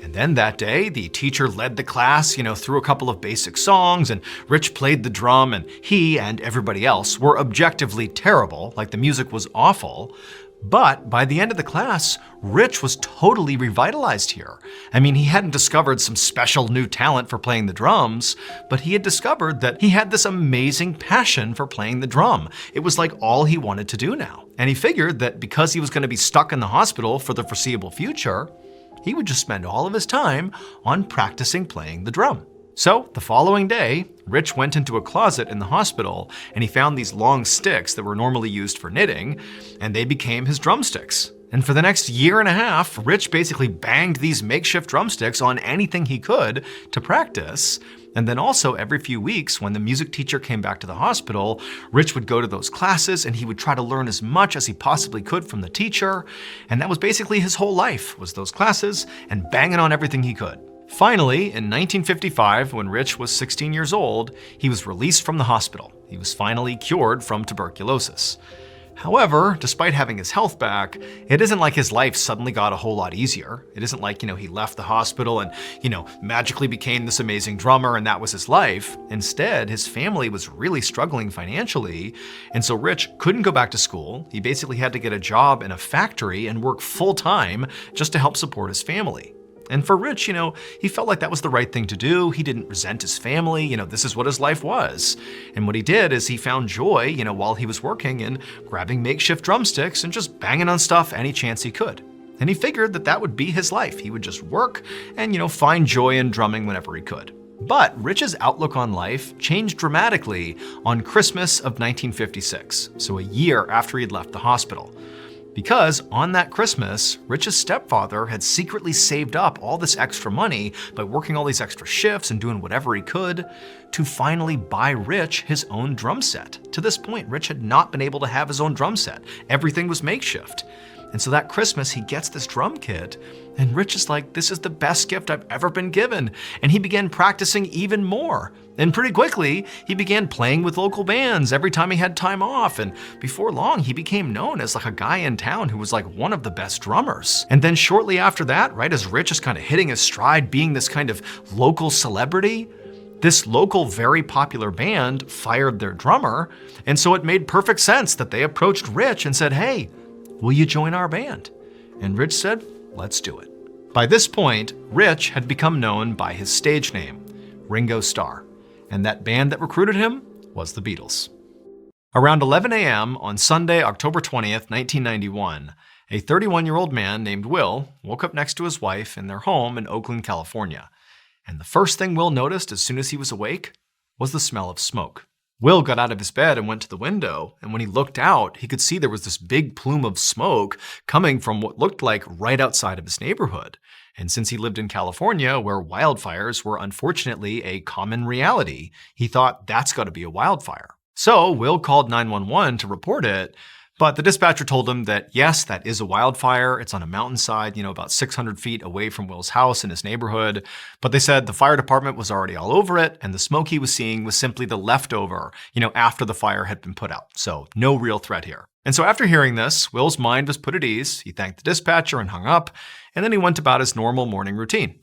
And then that day, the teacher led the class, through a couple of basic songs, and Rich played the drum, and he and everybody else were objectively terrible, like the music was awful. But by the end of the class, Rich was totally revitalized here. I mean, he hadn't discovered some special new talent for playing the drums, but he had discovered that he had this amazing passion for playing the drum. It was like all he wanted to do now. And he figured that because he was going to be stuck in the hospital for the foreseeable future, he would just spend all of his time on practicing playing the drum. So the following day, Rich went into a closet in the hospital and he found these long sticks that were normally used for knitting, and they became his drumsticks. And for the next year and a half, Rich basically banged these makeshift drumsticks on anything he could to practice. And then also every few weeks, when the music teacher came back to the hospital, Rich would go to those classes and he would try to learn as much as he possibly could from the teacher. And that was basically his whole life, was those classes and banging on everything he could. Finally, in 1955, when Rich was 16 years old, he was released from the hospital. He was finally cured from tuberculosis. However, despite having his health back, it isn't like his life suddenly got a whole lot easier. It isn't like, he left the hospital and, magically became this amazing drummer and that was his life. Instead, his family was really struggling financially, and so Rich couldn't go back to school. He basically had to get a job in a factory and work full-time just to help support his family. And for Rich, he felt like that was the right thing to do. He didn't resent his family. This is what his life was. And what he did is he found joy, while he was working in grabbing makeshift drumsticks and just banging on stuff any chance he could. And he figured that would be his life. He would just work and, find joy in drumming whenever he could. But Rich's outlook on life changed dramatically on Christmas of 1956, so a year after he'd left the hospital. Because on that Christmas, Rich's stepfather had secretly saved up all this extra money by working all these extra shifts and doing whatever he could to finally buy Rich his own drum set. To this point, Rich had not been able to have his own drum set. Everything was makeshift. And so that Christmas, he gets this drum kit, and Rich is like, this is the best gift I've ever been given. And he began practicing even more. And pretty quickly, he began playing with local bands every time he had time off. And before long, he became known as like a guy in town who was like one of the best drummers. And then shortly after that, right as Rich is kind of hitting his stride, being this kind of local celebrity, this local, very popular band fired their drummer. And so it made perfect sense that they approached Rich and said, hey, will you join our band? And Rich said, let's do it. By this point, Rich had become known by his stage name, Ringo Starr, and that band that recruited him was the Beatles. Around 11 a.m. on Sunday, October 20th, 1991, a 31-year-old man named Will woke up next to his wife in their home in Oakland, California. And the first thing Will noticed as soon as he was awake was the smell of smoke. Will got out of his bed and went to the window, and when he looked out, he could see there was this big plume of smoke coming from what looked like right outside of his neighborhood. And since he lived in California, where wildfires were unfortunately a common reality, he thought that's got to be a wildfire. So Will called 911 to report it, but the dispatcher told him that yes, that is a wildfire. It's on a mountainside, about 600 feet away from Will's house in his neighborhood. But they said the fire department was already all over it, and the smoke he was seeing was simply the leftover, after the fire had been put out. So no real threat here. And so after hearing this, Will's mind was put at ease. He thanked the dispatcher and hung up, and then he went about his normal morning routine.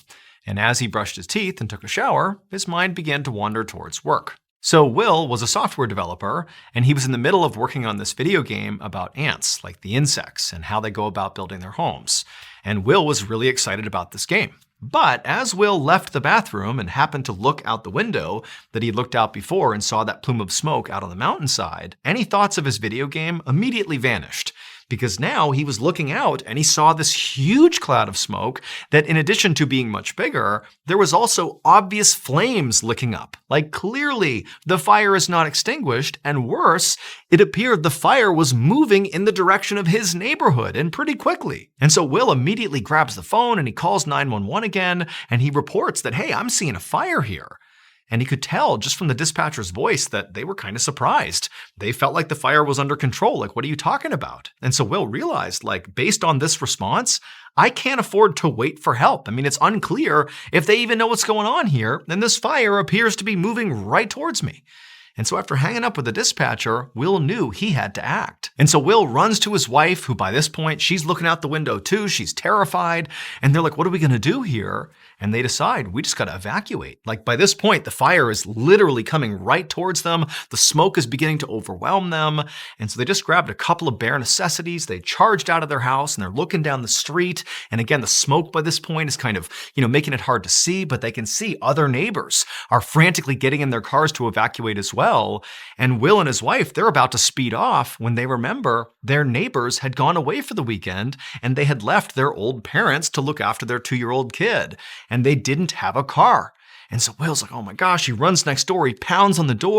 And as he brushed his teeth and took a shower, his mind began to wander towards work. So Will was a software developer, and he was in the middle of working on this video game about ants, like the insects, and how they go about building their homes. And Will was really excited about this game. But as Will left the bathroom and happened to look out the window that he looked out before and saw that plume of smoke out on the mountainside, any thoughts of his video game immediately vanished. Because now he was looking out and he saw this huge cloud of smoke that, in addition to being much bigger, there was also obvious flames licking up. Like clearly the fire is not extinguished, and worse, it appeared the fire was moving in the direction of his neighborhood, and pretty quickly. And so Will immediately grabs the phone and he calls 911 again, and he reports that, hey, I'm seeing a fire here. And he could tell just from the dispatcher's voice that they were kind of surprised. They felt like the fire was under control. Like, what are you talking about? And so Will realized, based on this response, I can't afford to wait for help. I mean, it's unclear if they even know what's going on here, and this fire appears to be moving right towards me. And so after hanging up with the dispatcher, Will knew he had to act. And so Will runs to his wife, who by this point, she's looking out the window too. She's terrified. And they're like, what are we going to do here? And they decide, we just got to evacuate. By this point, the fire is literally coming right towards them. The smoke is beginning to overwhelm them. And so they just grabbed a couple of bare necessities. They charged out of their house and they're looking down the street. And again, the smoke by this point is kind of, making it hard to see, but they can see other neighbors are frantically getting in their cars to evacuate as well. And Will and his wife, they're about to speed off when they remember their neighbors had gone away for the weekend and they had left their old parents to look after their 2-year-old kid. And they didn't have a car. And so Will's like, oh my gosh, he runs next door, he pounds on the door.